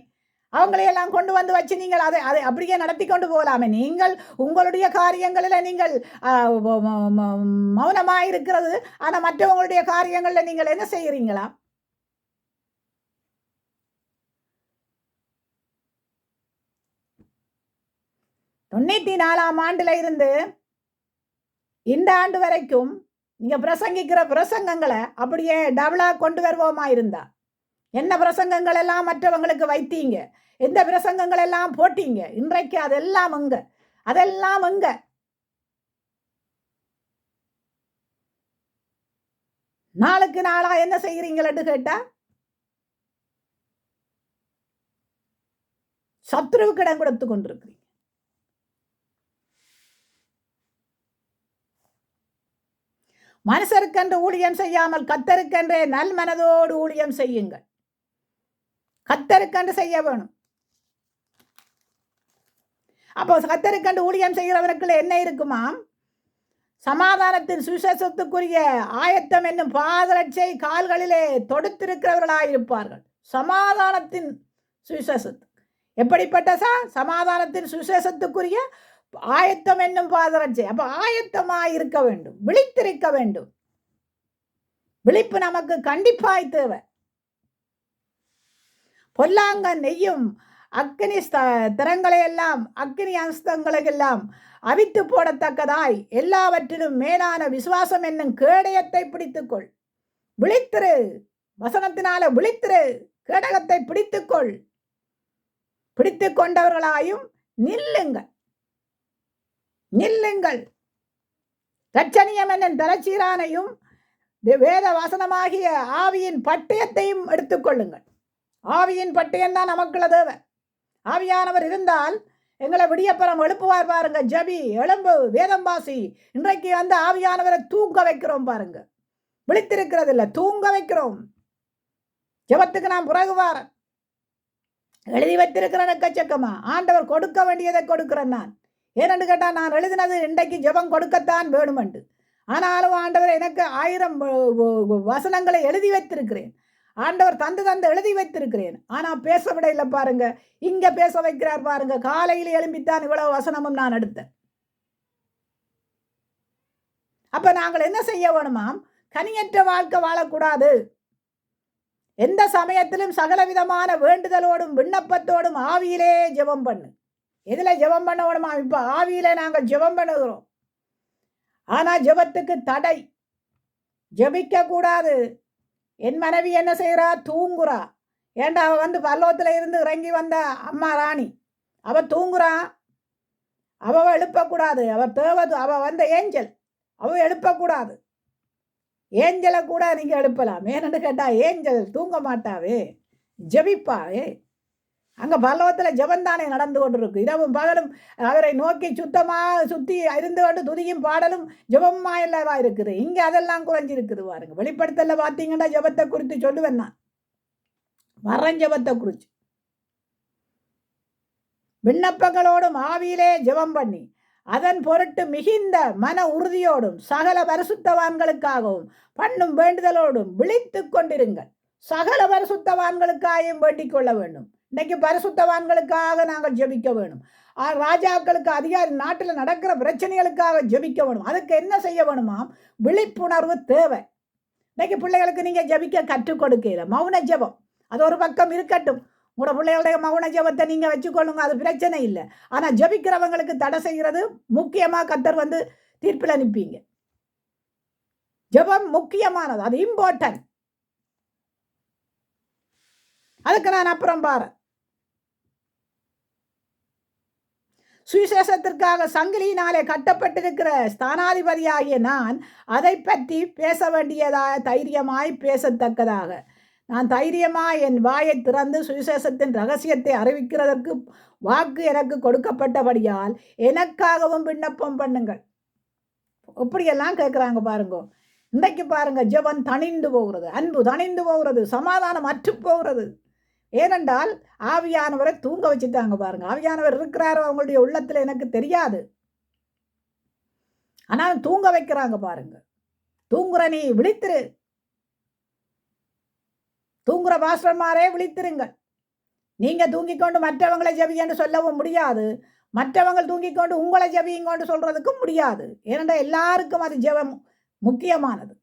அவங்களையெல்லாம் கொண்டு வந்து வச்சு நீங்கள் அதை அப்படியே நடத்தி கொண்டு போகலாமே. நீங்கள் உங்களுடைய காரியங்களில் நீங்கள் மௌனமாயிருக்கிறது, ஆனால் மற்றவங்களுடைய காரியங்களில் நீங்கள் என்ன செய்கிறீங்களா? தொண்ணூத்தி 4ஆம் ஆண்டுல இருந்து இந்த ஆண்டு வரைக்கும் நீங்க பிரசங்கிக்கிற பிரசங்கங்களை அப்படியே டபுளா கொண்டு வருவோமா இருந்தா, என்ன பிரசங்கங்கள் எல்லாம் மற்றவங்களுக்கு வைத்தீங்க, எந்த பிரசங்கங்கள் எல்லாம் போட்டீங்க, இன்றைக்கு அதெல்லாம் எங்க நாளுக்கு நாளா என்ன செய்கிறீங்களன்னு கேட்டா, சத்ருவுக்கு இடம் கொடுத்து கொண்டிருக்கிறீங்க. மனுஷருக்கென்று ஊழியம் செய்யாமல் கர்த்தருக்கென்றே நல் மனதோடு ஊழியம் செய்யுங்கள். கர்த்தருக்கென்று செய்ய வேணும். அப்போ கர்த்தருக்கென்று ஊழியம் செய்கிறவருக்குள்ள என்ன இருக்குமாம்? சமாதானத்தின் சுவிசேஷத்துக்குரிய ஆயத்தம் என்னும் பாதரட்சை கால்களிலே தொடுத்திருக்கிறவர்களாயிருப்பார்கள். சமாதானத்தின் சுவிசேஷத்துக்கு எப்படிப்பட்ட சமாதானத்தின் சுவிசேஷத்துக்குரிய ஆயத்தம் என்னும் பாதரட்சை. அப்ப ஆயத்தமாய் இருக்க வேண்டும், விழித்திருக்க வேண்டும். விழிப்பு நமக்கு கண்டிப்பாய் தேவை. பொல்லாங்க நெய்யும் அக்னி திறங்களை எல்லாம், அக்னி அஸ்தங்களை எல்லாம் அவித்து போடத்தக்கதாய் எல்லாவற்றிலும் மேலான விசுவாசம் என்னும் கேடயத்தை பிடித்துக்கொள். விழித்திரு, வசனத்தினால விழித்திரு, கேடகத்தை பிடித்துக்கொள். பிடித்து கொண்டவர்களாயும் நில்லுங்கள். நில்லுங்கள். ரட்சணியம் என்னும் தலச்சீரானையும் வேத வசனமாகிய ஆவியின் பட்டயத்தையும் எடுத்துக்கொள்ளுங்கள். ஆவியின் பட்டயம் தான் நமக்குள்ள தேவை. ஆவியானவர் இருந்தால் எங்களை விடியப்புறம் எழுப்புவார் பாருங்க. ஜபி, எழும்பு, வேதம் வாசி. இன்றைக்கு வந்து ஆவியானவரை தூங்க வைக்கிறோம் பாருங்க. விழித்திருக்கிறது இல்லை, தூங்க வைக்கிறோம். ஜபத்துக்கு நான் பிறகு வாரேன். எழுதி வைத்திருக்கிறேன் எக்கச்சக்கமா. ஆண்டவர் கொடுக்க வேண்டியதை கொடுக்கிறேன் நான். ஏனென்று கேட்டால் நான் எழுதினது இன்றைக்கு ஜபம் கொடுக்கத்தான் வேணுமென்று. ஆனாலும் ஆண்டவர் எனக்கு 1000 வசனங்களை எழுதி வைத்திருக்கிறேன். ஆண்டவர் தந்து எழுதி வைத்திருக்கிறேன். ஆனால் பேச விட இல்லை பாருங்க. இங்க பேச வைக்கிறார் பாருங்க. காலையில் எழும்பித்தான் இவ்வளவு வசனமும் நான் எடுத்தேன். அப்ப நாங்கள் என்ன செய்ய வேணுமாம்? கனியற்ற வாழ்க்கை வாழக்கூடாது. எந்த சமயத்திலும் சகலவிதமான வேண்டுதலோடும் விண்ணப்பத்தோடும் ஆவியிலே ஜெபம் பண்ணு. எதுல ஜெபம் பண்ண வேணுமா? இப்ப ஆவியில நாங்கள் ஜெபம் பண்ணுகிறோம். ஆனா ஜெபத்துக்கு தடை. ஜெபிக்க கூடாது. என் மனைவி என்ன செய்யறா? தூங்குறா. ஏண்டா அவ வந்து பல்லவத்துல இருந்து இறங்கி வந்த அம்மா ராணி, அவ தூங்குறா. அவ எழுப்பக்கூடாது. அவ வந்த ஏஞ்சல், அவ எழுப்பக்கூடாது. ஏஞ்சலை கூட நீங்க எழுப்பலாம். ஏன்னு கேட்டா ஏஞ்சல் தூங்க மாட்டாவே, ஜெபிப்பாவே. அங்க பல்லவத்துல ஜெபந்தானே நடந்து கொண்டிருக்கு. இரவும் பகலும் அவரை நோக்கி சுத்தி இருந்து கொண்டு துதியும் பாடலும் ஜெபமா எல்லாவா இருக்குது. இங்க அதெல்லாம் குறைஞ்சிருக்குது பாருங்க. வெளிப்படுத்தல பார்த்தீங்கன்னா ஜெபத்தை குறித்து சொல்லுவேன் நான். வரேன் ஜெபத்தை குறித்து. விண்ணப்பங்களோடும் ஆவியிலே ஜெபம் பண்ணி அதன் பொருட்டு மிகுந்த மன உறுதியோடும் சகல பரிசுத்தவான்களுக்காகவும் பண்ணும் வேண்டுதலோடும் விழித்து கொண்டிருங்கள். சகல பரிசுத்தவான்களுக்காகவும் வேண்டிக் கொள்ள வேண்டும். இன்னைக்கு பரிசுத்தவான்களுக்காக நாங்கள் ஜெபிக்க வேணும். ராஜாக்களுக்கு, அதிகாரி, நாட்டில் நடக்கிற பிரச்சனைகளுக்காக ஜெபிக்க வேணும். அதுக்கு என்ன செய்ய வேணுமாம்? விழிப்புணர்வு தேவை. இன்னைக்கு பிள்ளைகளுக்கு நீங்க ஜெபிக்க கற்றுக் கொடுக்கல. மௌன ஜெபம் அது ஒரு பக்கம் இருக்கட்டும். உங்களோட பிள்ளைகளுடைய மௌன ஜெபத்தை நீங்க வச்சுக்கொள்ளுங்க, அது பிரச்சனை இல்லை. ஆனா ஜெபிக்கிறவங்களுக்கு தடை செய்கிறது முக்கியமா கர்த்தர் வந்து தீர்ப்பில் அனுப்பிங்க. ஜெபம் முக்கியமானது, அது இம்பார்ட்டன்ட். அதுக்கு நான் அப்புறம் பாரு. சுவிசேஷத்திற்காக சங்கிலியினாலே கட்டப்பட்டிருக்கிற ஸ்தானாதிபதியாகிய நான் அதை பற்றி பேச வேண்டியதாக தைரியமாய் பேசத்தக்கதாக நான் தைரியமாய் என் வாயை திறந்து சுவிசேஷத்தின் ரகசியத்தை அறிவிக்கிறதற்கு வாக்கு எனக்கு கொடுக்கப்பட்டபடியால் எனக்காகவும் விண்ணப்பம் பண்ணுங்கள். இப்படியெல்லாம் கேட்குறாங்க பாருங்க. இன்றைக்கு பாருங்க, ஜெபம் தணிந்து போகிறது, அன்பு தணிந்து போகிறது, சமாதானம் அற்று போகிறது. ஏனென்றால் ஆவியானவரை தூங்க வச்சுட்டாங்க பாருங்க. ஆவியானவர் இருக்கிறாரோ அவங்களுடைய உள்ளத்துல எனக்கு தெரியாது. ஆனால் தூங்க வைக்கிறாங்க பாருங்க. தூங்குற நீ விழித்திரு. தூங்குற பாஸ்டர்மாரே விழித்திருங்கள். நீங்க தூங்கிக்கொண்டு மற்றவங்களை ஜெபின்னு சொல்லவும் முடியாது. மற்றவங்க தூங்கிக்கொண்டு உங்களை ஜெபிங்கொண்டு சொல்றதுக்கும் முடியாது. ஏனென்றால் எல்லாருக்கும் அது ஜெபம் முக்கியமானது.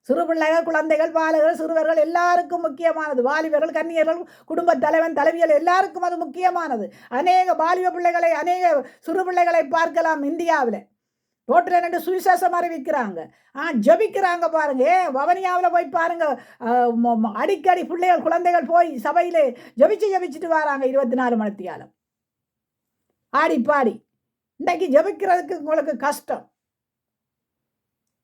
சிறு பிள்ளைகள், குழந்தைகள், பாலகர்கள், சிறுவர்கள் எல்லாருக்கும் முக்கியமானது. வாலிபர்கள், கன்னியர்கள், குடும்ப தலைவன், தலைவியல் எல்லாருக்கும் அது முக்கியமானது. அநேக வாலிப பிள்ளைகளை, அநேக சிறு பிள்ளைகளை பார்க்கலாம் இந்தியாவில். ரோட்டில் நின்று சுவிசேஷம் அறிவிக்கிறாங்க, ஜபிக்கிறாங்க பாருங்க. வவனியாவில் போய் பாருங்க, அடிக்கடி பிள்ளைகள், குழந்தைகள் போய் சபையிலே ஜபிச்சுட்டு வராங்க 24 மணித்தியாலம் ஆடி பாடி. இன்றைக்கு ஜபிக்கிறதுக்கு உங்களுக்கு கஷ்டம்,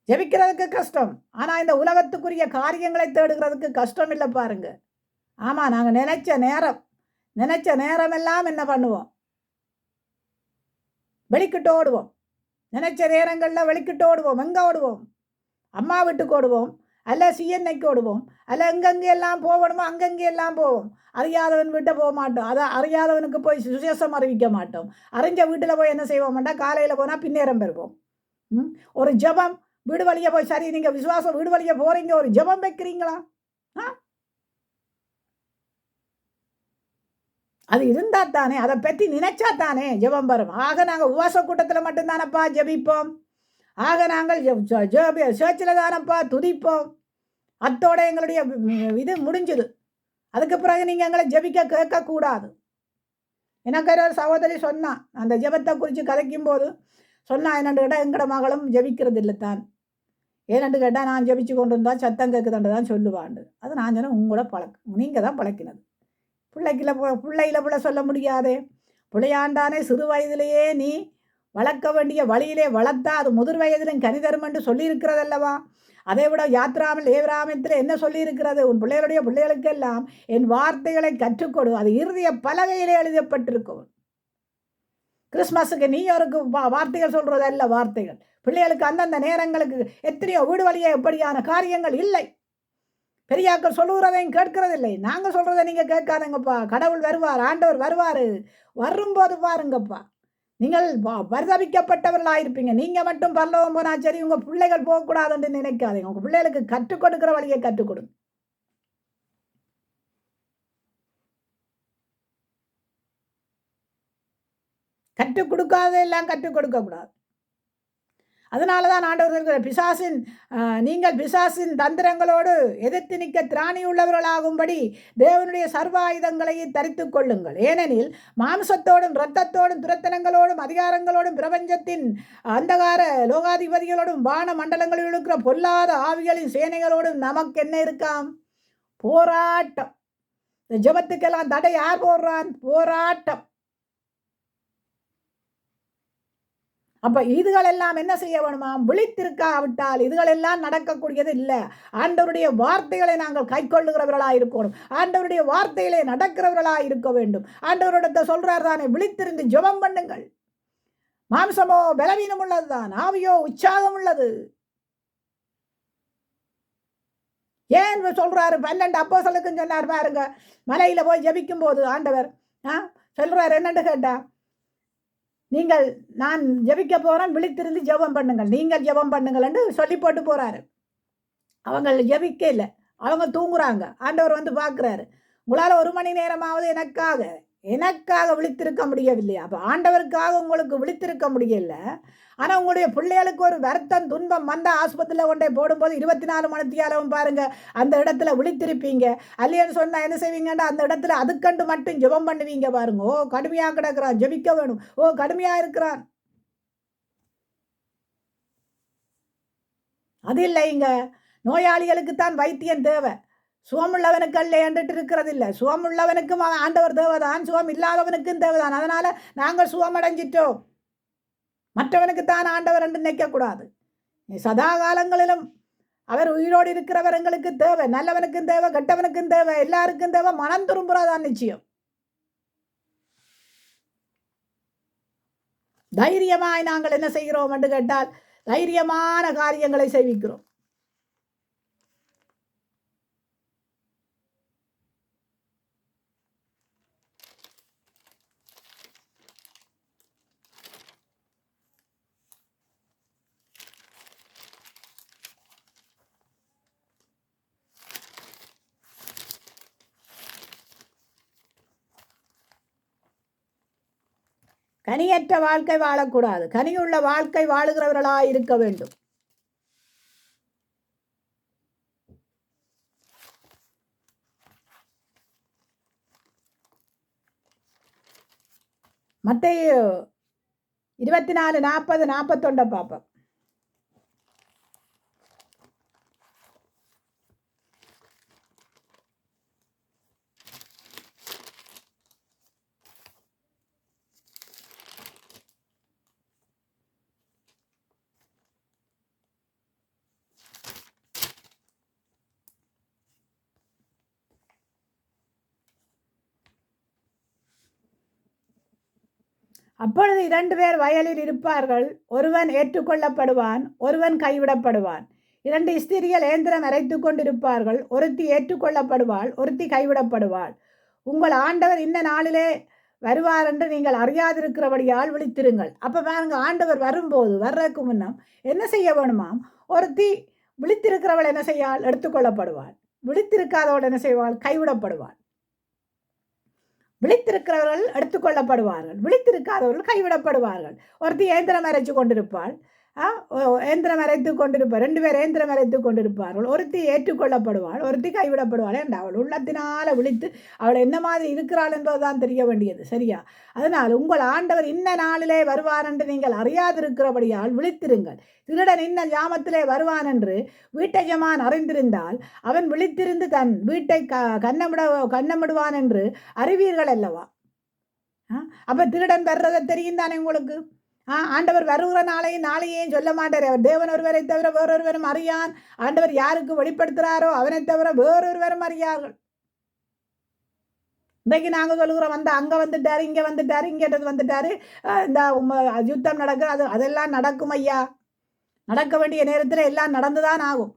ஜெபிக்கிறதுக்கு கஷ்டம். ஆனால் இந்த உலகத்துக்குரிய காரியங்களை தேடுகிறதுக்கு கஷ்டம் இல்லை பாருங்க. ஆமாம், நாங்கள் நினைச்ச நேரம் எல்லாம் என்ன பண்ணுவோம்? வெளிக்கிட்டு ஓடுவோம். நினைச்ச நேரங்களில் வெளிக்கிட்டு ஓடுவோம். எங்கே ஓடுவோம்? அம்மா வீட்டுக்கு ஓடுவோம், அல்ல சிஎன்ஐக்கு ஓடுவோம், அல்ல எங்கெங்கே எல்லாம் போகணுமோ அங்கங்கே எல்லாம் போவோம். அறியாதவன் வீட்டை போக மாட்டோம். அதை அறியாதவனுக்கு போய் சுசேஷம் அறிவிக்க மாட்டோம். அறிஞ்ச வீட்டில் போய் என்ன செய்வோம்டா, காலையில் போனால் பின்னேறம் பெறுவோம். ஒரு ஜெபம் வீடு வழிய போய், சரி நீங்க விசுவாசம் வீடு வழிய போறீங்க, ஒரு ஜெபம் வைக்கிறீங்களா? அது இருந்தால் தானே, அதை பற்றி நினைச்சா தானே ஜெபம் வரும். ஆக நாங்கள் உபவாச கூட்டத்தில் மட்டும்தானப்பா ஜெபிப்போம். ஆக நாங்கள் சேர்ச்சில் தானப்பா துதிப்போம். அத்தோட எங்களுடைய இது முடிஞ்சுது. அதுக்கு பிறகு நீங்கள் எங்களை ஜெபிக்க கேட்கக்கூடாது. எனக்கு ஒரு சகோதரி சொன்னான், அந்த ஜெபத்தை குறித்து கதைக்கும் போது சொன்னான், என்னென்று கேட்டால் எங்களோட மகளும் ஜெபிக்கிறது இல்லை தான். ஏனென்று கேட்டால் நான் ஜெபிச்சு கொண்டு இருந்தால் சத்தம் கேட்குதுன்னு தான் சொல்லுவாண்டு. அது நான் சொன்னேன், உங்களோட பழக்கம், நீங்கள் தான் பழக்கினது. பிள்ளையில சொல்ல முடியாதே. பிள்ளையாண்டானே சிறு வயதிலேயே நீ வளர்க்க வேண்டிய வழியிலே வளர்த்தா அது முதிர் வயதிலும் கனிதரும் என்று சொல்லியிருக்கிறதல்லவா. அதை விட யாத்ராமல் ஏவராமத்தில் என்ன சொல்லியிருக்கிறது, உன் பிள்ளைகளுடைய பிள்ளைகளுக்கெல்லாம் என் வார்த்தைகளை கற்றுக்கொடு, அது இறுதிய பலகையிலே எழுதப்பட்டிருக்கும். கிறிஸ்மஸுக்கு நீயோருக்கு வார்த்தைகள் சொல்றது அல்ல, வார்த்தைகள் பிள்ளைகளுக்கு அந்தந்த நேரங்களுக்கு எத்தனையோ வீடு வழியே எப்படியான காரியங்கள் இல்லை. பெரியாக்கள் சொல்லுகிறதையும் கேட்கறதில்லை. நாங்கள் சொல்கிறத நீங்கள் கேட்காதங்கப்பா. கடவுள் வருவார், ஆண்டவர் வருவார். வரும்போது பாருங்கப்பா, நீங்கள் பரிதபிக்கப்பட்டவர்களாக நீங்கள் மட்டும் பரலோகம் போனால் சரி, உங்கள் பிள்ளைகள் போகக்கூடாதுன்னு நினைக்காதீங்க. உங்கள் பிள்ளைகளுக்கு கற்றுக் கொடுக்குற வழியை கற்றுக் கொடுங்க. கற்றுக் கொடுக்காதெல்லாம் கற்றுக் கொடுக்கக்கூடாது. அதனால தான் ஆண்டவர் பிசாசின் நீங்கள் பிசாசின் தந்திரங்களோடு எதிர்த்து நிற்க திராணி உள்ளவர்களாகும்படி தேவனுடைய சர்வாயுதங்களை தரித்து கொள்ளுங்கள். ஏனெனில் மாம்சத்தோடும் இரத்தத்தோடும் துரத்தனங்களோடும் அதிகாரங்களோடும் பிரபஞ்சத்தின் அந்தகார லோகாதிபதிகளோடும் வான மண்டலங்களில் இருக்கிற பொல்லாத ஆவிகளின் சேனைகளோடும் நமக்கு என்ன இருக்காம்? போராட்டம். இந்த ஜெபத்துக்கெல்லாம் தடை யார் போடுறான்? போராட்டம். அப்போ இதுகளெல்லாம் என்ன செய்ய வேணுமா? விழித்திருக்காவிட்டால் இதுகளெல்லாம் நடக்கக்கூடியது இல்லை. ஆண்டவருடைய வார்த்தைகளை நாங்கள் கை கொள்ளுகிறவர்களாக இருக்கணும். ஆண்டவருடைய வார்த்தையிலே நடக்கிறவர்களாக இருக்க வேண்டும். ஆண்டவரிடத்தை சொல்றார் தானே, விழித்திருந்து ஜெபம் பண்ணுங்கள். மாம்சமோ பலவீனம் உள்ளதுதான், ஆவியோ உற்சாகம் உள்ளது. ஏன் சொல்றாரு? 12 அப்போஸ்தலருக்கும் சொன்னார் பாருங்க. மலையில போய் ஜெபிக்கும் போது ஆண்டவர் சொல்றாரு என்னன்னு கேட்டா, நீங்கள் நான் ஜெபிக்க போகிறேன், விழித்திருந்து ஜெபம் பண்ணுங்கள், நீங்கள் ஜெபம் பண்ணுங்கள் என்று சொல்லி போட்டு போகிறாரு. அவங்க ஜெபிக்க இல்லை, அவங்க தூங்குறாங்க. ஆண்டவர் வந்து பார்க்குறாரு, உங்களால் 1 மணி நேரமாவது எனக்காக விழித்திருக்க முடியவில்லையா? அப்போ ஆண்டவருக்காக உங்களுக்கு விழித்திருக்க முடியல. ஆனால் உங்களுடைய பிள்ளைகளுக்கு ஒரு வருத்தம் துன்பம் வந்த ஆஸ்பத்திரியில் கொண்டே போடும்போது 24 மணித்தியாலும் பாருங்கள் அந்த இடத்துல விழித்திருப்பீங்க. அல்லையன்னு சொன்னால் என்ன செய்வீங்கன்னா அந்த இடத்துல அதுக்கண்டு மட்டும் ஜெபம் பண்ணுவீங்க பாருங்க. ஓ கடுமையாக கிடக்கிறான், ஜெபிக்க வேணும். ஓ கடுமையாக இருக்கிறான். அது இல்லைங்க, நோயாளிகளுக்கு தான் வைத்தியம் தேவை, சுவமுள்ளவனுக்கு அல்ல என்றுட்டு இருக்கிறது இல்லை. சுவமுள்ளவனுக்கும் ஆண்டவர் தேவைதான், சுவம் இல்லாதவனுக்கும் தேவைதான். அதனால் நாங்கள் சுவமடைஞ்சிட்டோம், மற்றவனுக்கு தான் ஆண்டவர் என்று நினைக்கக்கூடாது. சதா காலங்களிலும் அவர் உயிரோடு இருக்கிறவர் எங்களுக்கு தேவை. நல்லவனுக்கும் தேவை, கெட்டவனுக்கும் தேவை, எல்லாருக்கும் தேவை. மனம் திரும்புறதான் நிச்சயம். தைரியமாய் நாங்கள் என்ன செய்கிறோம் என்று கேட்டால் தைரியமான காரியங்களை செய்விக்கிறோம். கனியற்ற வாழ்க்கை வாழக்கூடாது, கனியுள்ள வாழ்க்கை வாழுகிறவர்களாக இருக்க வேண்டும். மத்தேயு 24, 40, 41 பார்ப்போம். அப்பொழுது 2 பேர் வயலில் இருப்பார்கள், ஒருவன் ஏற்றுக்கொள்ளப்படுவான், ஒருவன் கைவிடப்படுவான். 2 ஸ்திரீகள் ஏந்திரம் அரைத்து கொண்டிருப்பார்கள், ஒருத்தி ஏற்றுக்கொள்ளப்படுவாள், ஒருத்தி கைவிடப்படுவாள். உங்கள் ஆண்டவர் இந்த நாளிலே வருவார் என்று நீங்கள் அறியாதிருக்கிறபடியால் விழித்திருங்கள். அப்போ பாருங்க, ஆண்டவர் வரும்போது வர்றதுக்கு முன்னம் என்ன செய்ய வேணுமாம்? ஒருத்தி விழித்திருக்கிறவள் என்ன செய்யாள்? எடுத்துக்கொள்ளப்படுவாள். விழித்திருக்காதவள் என்ன செய்வாள்? கைவிடப்படுவாள். விழித்திருக்கிறவர்கள் எடுத்துக்கொள்ளப்படுவார்கள், விழித்திருக்காதவர்கள் கைவிடப்படுவார்கள். ஒருத்தி ஏந்திரம் அரைச்சு கொண்டிருப்பாள், ஏந்திரம் அரைத்து கொண்டிருப்பார், 2 பேர் ஏந்திரம் அரைத்து கொண்டிருப்பார்கள். ஒருத்தி ஏற்றுக்கொள்ளப்படுவாள், ஒருத்தி கைவிடப்படுவாள் என்று அவள் உள்ளத்தினால விழித்து அவள் என்ன மாதிரி இருக்கிறாள் என்பதுதான் தெரிய வேண்டியது. சரியா? அதனால் உங்கள் ஆண்டவர் இன்ன நாளிலே வருவார் என்று நீங்கள் அறியாதிருக்கிறபடியால் விழித்திருங்கள். திருடன் இன்ன ஜாமத்திலே வருவான் என்று வீட்டஜமான் அறிந்திருந்தால் அவன் விழித்திருந்து தன் வீட்டை கண்ணமிடுவான் என்று அறிவீர்கள் அல்லவா? அப்போ திருடன் வர்றதை தெரியும் தானே உங்களுக்கு? ஆண்டவர் வருகிற நாளையே சொல்ல மாட்டார். அவர் தேவன் ஒருவரை தவிர வேறொருவரும் அறியான். ஆண்டவர் யாருக்கு வெளிப்படுத்துகிறாரோ அவனை தவிர வேறொருவரும் அறியார்கள். இன்றைக்கு நாங்கள் சொல்லுகிறோம், அங்கே வந்துட்டாரு, இங்கே வந்துட்டாரு, இங்கே வந்துட்டாரு, இந்த யுத்தம் நடக்குது, அதெல்லாம் நடக்கும் ஐயா. நடக்க வேண்டிய நேரத்தில் எல்லாம் நடந்துதான் ஆகும்.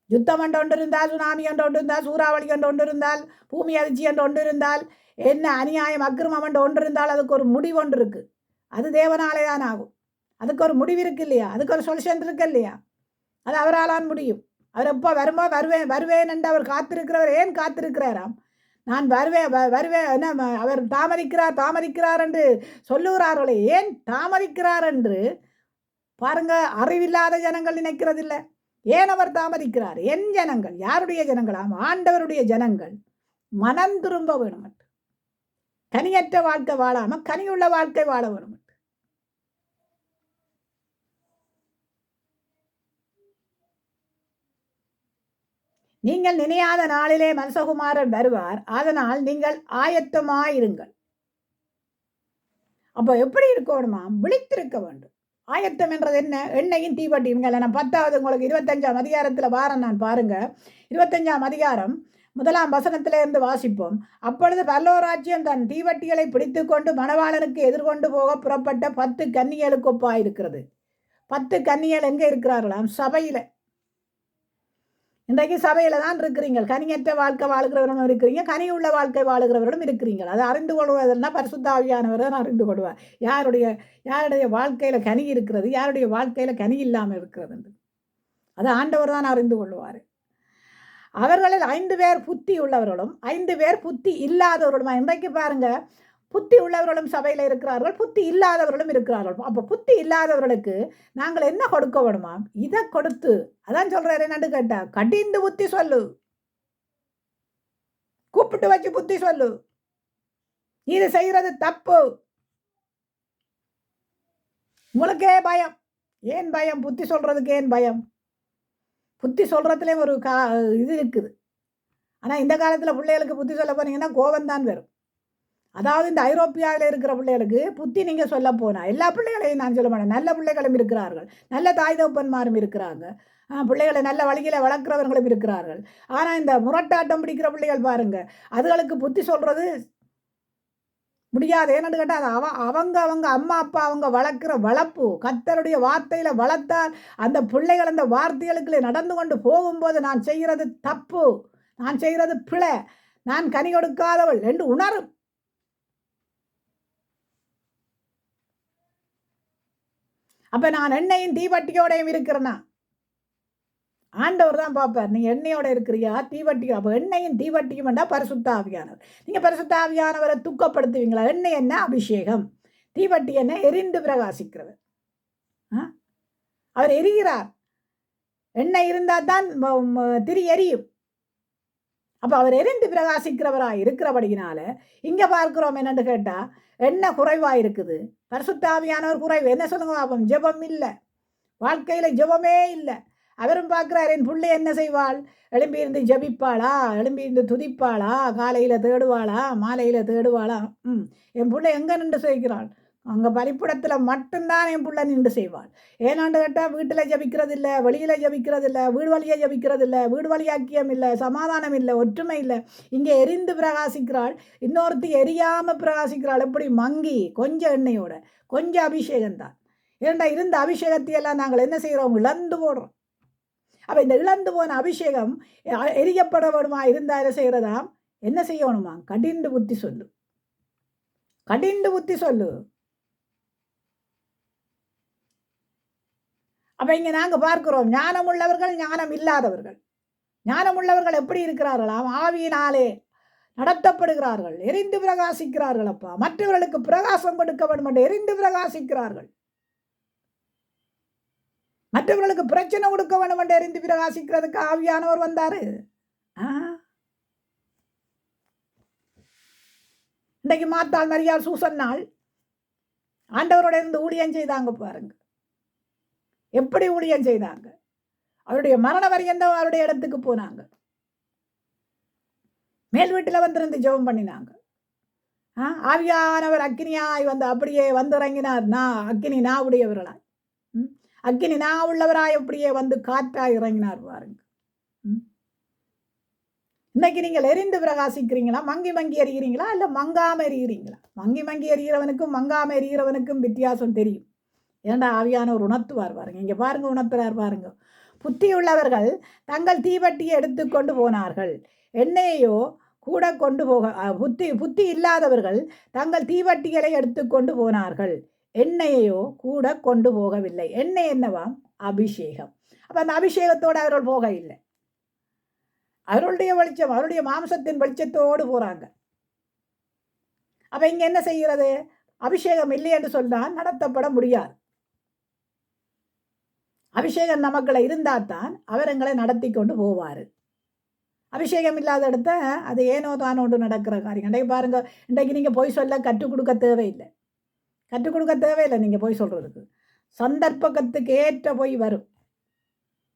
யுத்தம் என்று ஒன்று இருந்தால், சுனாமி என்று ஒன்று இருந்தால், சூறாவளி என்று ஒன்று இருந்தால், பூமி அதிர்ச்சி என்று ஒன்று இருந்தால், என்ன அநியாயம் அக்கிரமம் என்று ஒன்று இருந்தால் அதுக்கு ஒரு முடிவு ஒன்று இருக்குது. அது தேவனாலே தான் ஆகும். அதுக்கு ஒரு முடிவு இருக்கு இல்லையா? அதுக்கு ஒரு சொல்யூஷன் இருக்கு இல்லையா? அது அவராலான் முடியும். அவர் எப்போ வருவேன் என்று அவர் காத்திருக்கிறவர். ஏன் காத்திருக்கிறாராம்? நான் வருவேன் என்ன அவர் தாமதிக்கிறார் என்று சொல்லுகிறார்களே, ஏன் தாமதிக்கிறார் என்று பாருங்க. அறிவில்லாத ஜனங்கள் நினைக்கிறதில்லை. ஏன் அவர் தாமதிக்கிறார்? என் ஜனங்கள், யாருடைய ஜனங்களாம்? ஆண்டவருடைய ஜனங்கள் மனம் திரும்ப வேணும். கனியற்ற வாழ்க்கை வாழாம கனியுள்ள வாழ்க்கை வாழ வேணும். நீங்கள் நினையாத நாளிலே மனுஷகுமாரன் வருவார், அதனால் நீங்கள் ஆயத்தமாயிருங்கள். அப்போ எப்படி இருக்கணுமா? விழித்திருக்க வேண்டும். ஆயத்தம் என்றது என்ன? எண்ணெயும் தீவட்டியும். நான் 10வது உங்களுக்கு 25ஆம் அதிகாரத்தில் வாரம் நான் பாருங்க. 25ஆம் அதிகாரம் 1ஆம் வசனத்திலிருந்து வாசிப்போம். அப்பொழுது பரலோராஜ்யம் தன் தீவட்டிகளை பிடித்து கொண்டு மணவாளனுக்கு எதிர்கொண்டு போக புறப்பட்ட 10 கன்னியலுக்கு ஒப்பாயிருக்கிறது. 10 கன்னியல் எங்கே இருக்கிறார்களாம்? சபையில். இன்றைக்கு சபையில் தான் இருக்கிறீங்க. கனியற்ற வாழ்க்கை வாழ்கிறவர்களும் இருக்கிறீங்க, கனி உள்ள வாழ்க்கை வாழ்கிறவர்களும் இருக்கிறீங்க. அதை அறிந்து கொள்வதெல்லாம் பரிசுத்த ஆவியானவர் தான் அறிந்து கொள்வார். யாருடைய வாழ்க்கையில் கனி இருக்கிறது, யாருடைய வாழ்க்கையில் கனி இல்லாமல் இருக்கிறது, அது ஆண்டவர் தான் அறிந்து கொள்வார். அவர்களில் 5 பேர் புத்தி உள்ளவர்களும் 5 பேர் புத்தி இல்லாதவர்களும். இன்றைக்கு பாருங்க, புத்தி உள்ளவர்களும் சபையில் இருக்கிறார்கள், புத்தி இல்லாதவர்களும் இருக்கிறார்கள். அப்போ புத்தி இல்லாதவர்களுக்கு நாங்கள் என்ன கொடுக்க வேணுமா? இதை கொடுத்து, அதான் சொல்றாரு என்னன்னு கேட்டா, கடிந்து புத்தி சொல்லு, கூப்பிட்டு வச்சு புத்தி சொல்லு, இது செய்யறது தப்பு. உங்களுக்கே பயம். ஏன் பயம்? புத்தி சொல்றதுக்கு ஏன் பயம்? புத்தி சொல்றதுலேயே ஒரு இது இருக்குது. ஆனால் இந்த காலத்தில் பிள்ளைகளுக்கு புத்தி சொல்ல போனீங்கன்னா கோபம்தான் வரும். அதாவது இந்த ஐரோப்பியாவில் இருக்கிற பிள்ளைகளுக்கு புத்தி நீங்கள் சொல்ல போனால், எல்லா பிள்ளைகளையும் நான் சொல்ல மாட்டேன், நல்ல பிள்ளைகளும் இருக்கிறார்கள், நல்ல தாய் தகப்பன்மாரும் இருக்கிறாங்க, பிள்ளைகளை நல்ல வழியில் வளர்க்குறவர்களும் இருக்கிறார்கள். ஆனால் இந்த முரட்டாட்டம் பிடிக்கிற பிள்ளைகள் பாருங்க, அதுகளுக்கு புத்தி சொல்கிறது முடியாது. ஏன்னு கேட்டால் அது அவங்க அம்மா அப்பா அவங்க வளர்க்குற வளர்ப்பு, கர்த்தருடைய வார்த்தையில் வளர்த்தால் அந்த பிள்ளைகள் அந்த வார்த்தைகளுக்குள்ளே நடந்து கொண்டு போகும்போது நான் செய்கிறது தப்பு, நான் செய்கிறது பிழை, நான் கனி கொடுக்காதவள் என்று உணரும். அப்போ நான் எண்ணெயும் தீவட்டியோடையும் இருக்கிறேன்னா ஆண்டவர் தான் பார்ப்பார். நீங்கள் எண்ணெயோட இருக்கிறியா தீவட்டியோ? அப்போ எண்ணெயும் தீவட்டியும் வேண்டாம் பரிசுத்த ஆவியானவர். நீங்கள் பரிசுத்த ஆவியானவரை துக்கப்படுத்துவீங்களா? எண்ணெய் என்ன? அபிஷேகம். தீவட்டி என்ன? எரிந்து பிரகாசிக்கிறவர். அவர் எரிகிறார். எண்ணெய் இருந்தால் தான் திரி எரியும். அப்போ அவர் எரிந்து பிரகாசிக்கிறவராக இருக்கிறபடியினால இங்கே பார்க்கிறோம் என்னன்னு கேட்டால், எண்ணெய் குறைவாக இருக்குது, பரிசுத்த ஆவியானவர் குறைவு. என்ன சொல்லுங்க பாப்போம்? ஜெபம் இல்லை, வாழ்க்கையில் ஜெபமே இல்லை. அவரும் பார்க்குறார், என் பிள்ளை என்ன செய்வாள்? எழும்பியிருந்து ஜபிப்பாளா, எழும்பியிருந்து துதிப்பாளா, காலையில் தேடுவாளா, மாலையில் தேடுவாளா? என் பிள்ளை எங்கே நின்று செய்கிறாள்? அங்கே பலிப்பிடத்தில் மட்டும்தான் என் பிள்ளை நின்று செய்வாள். ஏனாண்டு கேட்டால் வீட்டில் ஜபிக்கிறது இல்லை, வெளியில் ஜபிக்கிறது இல்லை, வீடு வழியாக ஜபிக்கிறது இல்லை, வீடு வழியாக்கியம் இல்லை, சமாதானம் இல்லை, ஒற்றுமை இல்லை. இங்கே எரிந்து பிரகாசிக்கிறாள், இன்னொருத்தி எரியாமல் பிரகாசிக்கிறாள். எப்படி? மங்கி கொஞ்சம் எண்ணெயோட, கொஞ்சம் அபிஷேகம்தான். ஏன்டா இருந்த அபிஷேகத்தையெல்லாம் நாங்கள் என்ன செய்கிறோம்? இழந்து போடுறோம். அப்போ இந்த இழந்து போன அபிஷேகம் எரியப்பட வேணுமா? இருந்தால் என்ன செய்கிறதாம்? என்ன செய்யணுமா? கடிந்து புத்தி சொல்லு, கடிந்து புத்தி சொல்லு. அப்போ இங்கே நாங்கள் பார்க்கிறோம், ஞானம் உள்ளவர்கள், ஞானம் இல்லாதவர்கள். ஞானமுள்ளவர்கள் எப்படி இருக்கிறார்களாம்? ஆவியினாலே நடத்தப்படுகிறார்கள், எரிந்து பிரகாசிக்கிறார்கள். அப்பா, மற்றவர்களுக்கு பிரகாசம் கொடுக்க வேண்டும் என்று எரிந்து பிரகாசிக்கிறார்கள். மற்றவர்களுக்கு பிரச்சனை கொடுக்க வேண்டும் என்று எரிந்து பிரகாசிக்கிறதுக்கு ஆவியானவர் வந்தாரு. இன்றைக்கு மாத்தாள், மரியாள், சூசன்னாள் ஆண்டவரோட இருந்து ஊழியம் செய்தாங்க. பாருங்க எப்படி ஊழியம் செய்தாங்க. அவருடைய மரண வரையந்தம் அவருடைய இடத்துக்கு போனாங்க. மேல் வீட்டில் வந்திருந்து ஜெபம் பண்ணினாங்க. ஆவியானவர் அக்கினியாய் வந்து அப்படியே வந்து இறங்கினார். அக்கினி நான் உடையவர்களாய், அக்கினி நான் உள்ளவராய் அப்படியே வந்து காற்றாய் இறங்கினார். பாருங்க, இன்னைக்கு நீங்கள் எரிந்து பிரகாசிக்கிறீங்களா? மங்கி மங்கி எறிகிறீங்களா? இல்லை மங்காம எறிகிறீங்களா? மங்கி மங்கி எறிகிறவனுக்கும் மங்காம எறிகிறவனுக்கும் வித்தியாசம் தெரியும். ஏன்டா ஆவியானவர் உணர்த்துவார். பாருங்க, இங்கே பாருங்க, உணர்த்துறார். பாருங்க, புத்தியுள்ளவர்கள் தங்கள் தீவட்டியை எடுத்துக்கொண்டு போனார்கள், எண்ணெயையோ கூட கொண்டு போக புத்தி இல்லாதவர்கள் தங்கள் தீவட்டிகளை எடுத்துக்கொண்டு போனார்கள், எண்ணெயையோ கூட கொண்டு போகவில்லை. எண்ணெய் என்னவாம்? அபிஷேகம். அப்போ அந்த அபிஷேகத்தோடு அவர்கள் போக இல்லை. அவருடைய வெளிச்சம், அவருடைய மாம்சத்தின் வெளிச்சத்தோடு போகிறாங்க. அப்போ இங்கே என்ன செய்கிறது? அபிஷேகம் இல்லை என்று சொன்னால் நடத்தப்பட முடியாது. அபிஷேகம் நமக்குள்ள இருந்தால் தான் அவர் எங்களை நடத்தி கொண்டு போவார். அபிஷேகம் இல்லாத இடத்த அது ஏனோ தானோ ஒன்று நடக்கிற காரியம். இன்றைக்கு பாருங்க, இன்றைக்கு நீங்கள் போய் சொல்ல கற்றுக் கொடுக்க தேவையில்லை. கற்றுக் கொடுக்க தேவையில்லை. நீங்கள் போய் சொல்கிறதுக்கு சந்தர்ப்பத்துக்கு ஏற்ற போய் வரும்.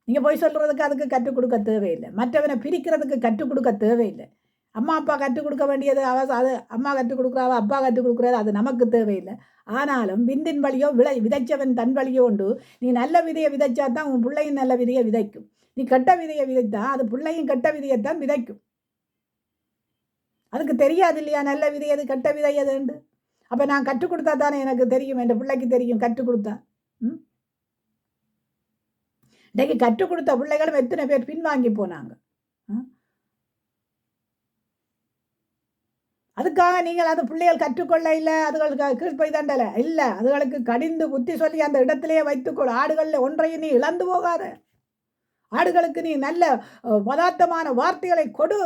நீங்கள் போய் சொல்கிறதுக்கு அதுக்கு கற்றுக் கொடுக்க தேவையில்லை. மற்றவனை பிரிக்கிறதுக்கு கற்றுக் கொடுக்க தேவையில்லை. அம்மா அப்பா கற்றுக் கொடுக்க வேண்டியது அது அம்மா கற்றுக் கொடுக்குறாவோ அப்பா கற்றுக் கொடுக்குறாரு, அது நமக்கு தேவையில்லை. ஆனாலும் விந்தின் வழியோ விதைச்சவன் தன் வழியோ உண்டு. நீ நல்ல விதையை விதைச்சா தான் உன் பிள்ளையும் நல்ல விதையை விதைக்கும். நீ கெட்ட விதையை விதைத்தா அது பிள்ளையும் கெட்ட விதையைத்தான் விதைக்கும். அதுக்கு தெரியாது இல்லையா நல்ல விதை எது கெட்ட விதை எதுண்டு? அப்போ நான் கற்றுக் கொடுத்தா தானே எனக்கு தெரியும், என் பிள்ளைக்கு தெரியும் கற்றுக் கொடுத்தா. இன்றைக்கு கற்றுக் கொடுத்த பிள்ளைகளும் எத்தனை பேர் பின்வாங்கி போனாங்க. அதுக்காக நீங்கள் அது பிள்ளைகள் கற்றுக்கொள்ள இல்லை, அதுகளுக்கு கீழ்ப்பை தண்டலை இல்லை, அதுகளுக்கு கடிந்து புத்தி சொல்லி அந்த இடத்திலேயே வைத்துக்கொள். ஆடுகளில் ஒன்றையும் நீ இழந்து போகாத. ஆடுகளுக்கு நீ நல்ல பதார்த்தமான வார்த்தைகளை கொடு,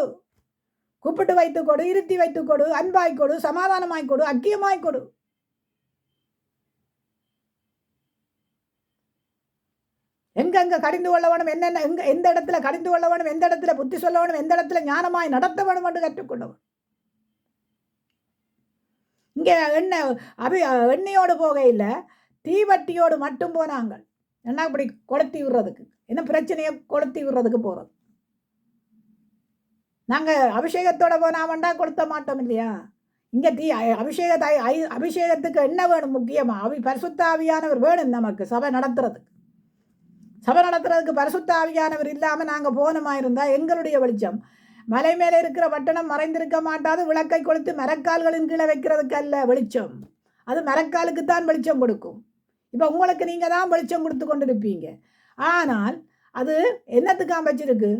கூப்பிட்டு வைத்துக் கொடு, இருத்தி வைத்துக் கொடு, அன்பாய் கொடு, சமாதானமாய் கொடு, அக்கியமாய் கொடு. எங்கெங்க கடிந்து கொள்ள வேணும், என்னென்ன எந்த இடத்துல கடிந்து கொள்ள வேணும், எந்த இடத்துல புத்தி சொல்ல வேணும், எந்த இடத்துல ஞானமாய் நடத்த வேணும் என்று கற்றுக்கொள்ளவும். இங்கே எண்ணெயோடு போக இல்லை, தீவட்டியோடு மட்டும் போனாங்க. என்ன இப்படி கொளுத்தி விடுறதுக்கு, என்ன பிரச்சனையை கொளுத்தி விடுறதுக்கு போகிறது. நாங்கள் அபிஷேகத்தோடு போனாமண்டா கொளுத்த மாட்டோம் இல்லையா? இங்கே அபிஷேகத்துக்கு என்ன வேணும்? முக்கியமாக பரிசுத்த ஆவியானவர் வேணும் நமக்கு. சபை நடத்துறதுக்கு பரிசுத்த ஆவியானவர் இல்லாமல் நாங்கள் போனமா இருந்தால் எங்களுடைய வெளிச்சம் மலை மேலே இருக்கிற பட்டணம் மறைந்திருக்க மாட்டாது. விளக்கை கொளுத்து மரக்கால்களின் கீழே வைக்கிறதுக்கு அல்ல வெளிச்சம், அது மரக்காலுக்குத்தான் வெளிச்சம் கொடுக்கும். இப்போ உங்களுக்கு நீங்கள் தான் வெளிச்சம் கொடுத்து கொண்டு இருப்பீங்க. ஆனால் அது என்னத்துக்காக வச்சிருக்கு?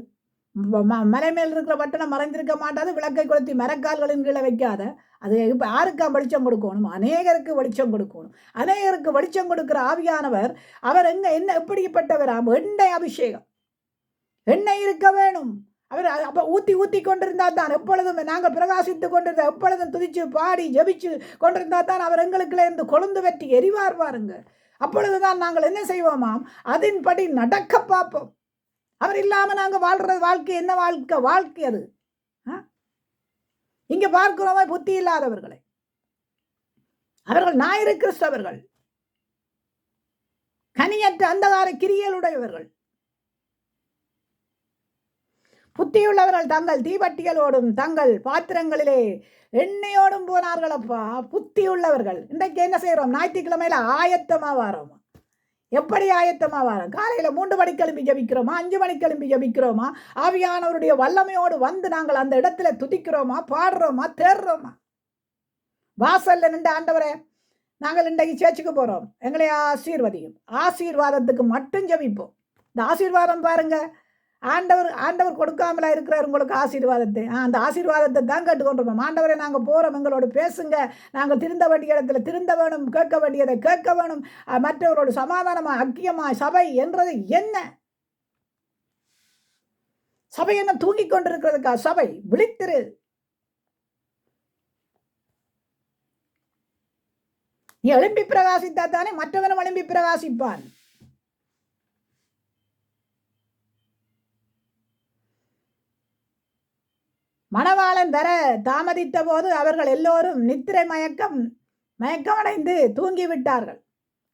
மலை மேல் இருக்கிற பட்டணம் மறைந்திருக்க மாட்டாது, விளக்கை கொளுத்தி மரக்கால்களின் கீழே வைக்காத. அது இப்போ யாருக்கா வெளிச்சம் கொடுக்கணும்? அநேகருக்கு வெளிச்சம் கொடுக்கணும். அநேகருக்கு வெளிச்சம் கொடுக்குற ஆவியானவர் அவர் என்ன எப்படிப்பட்டவராம்? எண்ணெய் அபிஷேகம், எண்ணெய் இருக்க வேணும். அவர் அப்போ ஊற்றி கொண்டிருந்தால் தான் எப்பொழுதும் நாங்கள் பிரகாசித்து கொண்டிருந்த, எப்பொழுதும் துதிச்சு பாடி ஜபிச்சு கொண்டிருந்தால் தான் அவர் எங்களுக்குலேருந்து கொழுந்து வெற்றி எரிவார். பாருங்க, அப்பொழுதுதான் நாங்கள் என்ன செய்வோமாம்? அதன்படி நடக்க பார்ப்போம். அவர் இல்லாமல் நாங்கள் வாழ்கிற வாழ்க்கை என்ன வாழ்க்கை அது? இங்கே பார்க்கிறோமா புத்தி இல்லாதவர்களை, அவர்கள் ஞாயிறு கிறிஸ்தவர்கள், கனியற்ற அந்தகார கிரியலுடையவர்கள். புத்தியுள்ளவர்கள் தங்கள் தீவட்டிகளோடும் தங்கள் பாத்திரங்களிலே எண்ணெயோடும் போனார்கள். அப்பா, புத்தியுள்ளவர்கள். இன்றைக்கு என்ன செய்கிறோம்? ஞாயிற்றுக்கிழமையில ஆயத்தமாக வரோமா? எப்படி ஆயத்தமாக வரோம்? காலையில் 3 மணிக்கு கிளம்பி ஜபிக்கிறோமா? 5 மணிக்கு கிளம்பி ஜபிக்கிறோமா? ஆவியானவருடைய வல்லமையோடு வந்து நாங்கள் அந்த இடத்துல துதிக்கிறோமா, பாடுறோமா, தேடுறோமா? வாசல்ல நின்று ஆண்டவரே நாங்கள் இன்றைக்கு சேர்ச்சுக்கு போகிறோம், எங்களை ஆசீர்வதியும். ஆசீர்வாதத்துக்கு மட்டும் ஜபிப்போம். இந்த ஆசீர்வாதம் பாருங்க, ஆண்டவர் கொடுக்காமலா இருக்கிறார் உங்களுக்கு ஆசீர்வாதத்தை. அந்த ஆசீர்வாதத்தை தான் கேட்டுக்கொண்டிருப்போம். ஆண்டவரை நாங்கள் போகிறோம், எங்களோடு பேசுங்க, நாங்கள் திருந்த வேண்டிய இடத்துல திருந்த வேணும், கேட்க வேண்டியதை கேட்க வேணும், மற்றவரோடு சமாதானமாக ஐக்கியமாக சபை என்றது என்ன? சபை என்ன தூங்கிக் கொண்டிருக்கிறதுக்கா? சபை விழித்திரு. நீ எழும்பி பிரகாசித்தா தானே மற்றவனும் எழும்பி பிரகாசிப்பான். மணவாளன் வர தாமதித்த போது அவர்கள் எல்லோரும் நித்திரை மயக்கமடைந்து தூங்கிவிட்டார்கள்.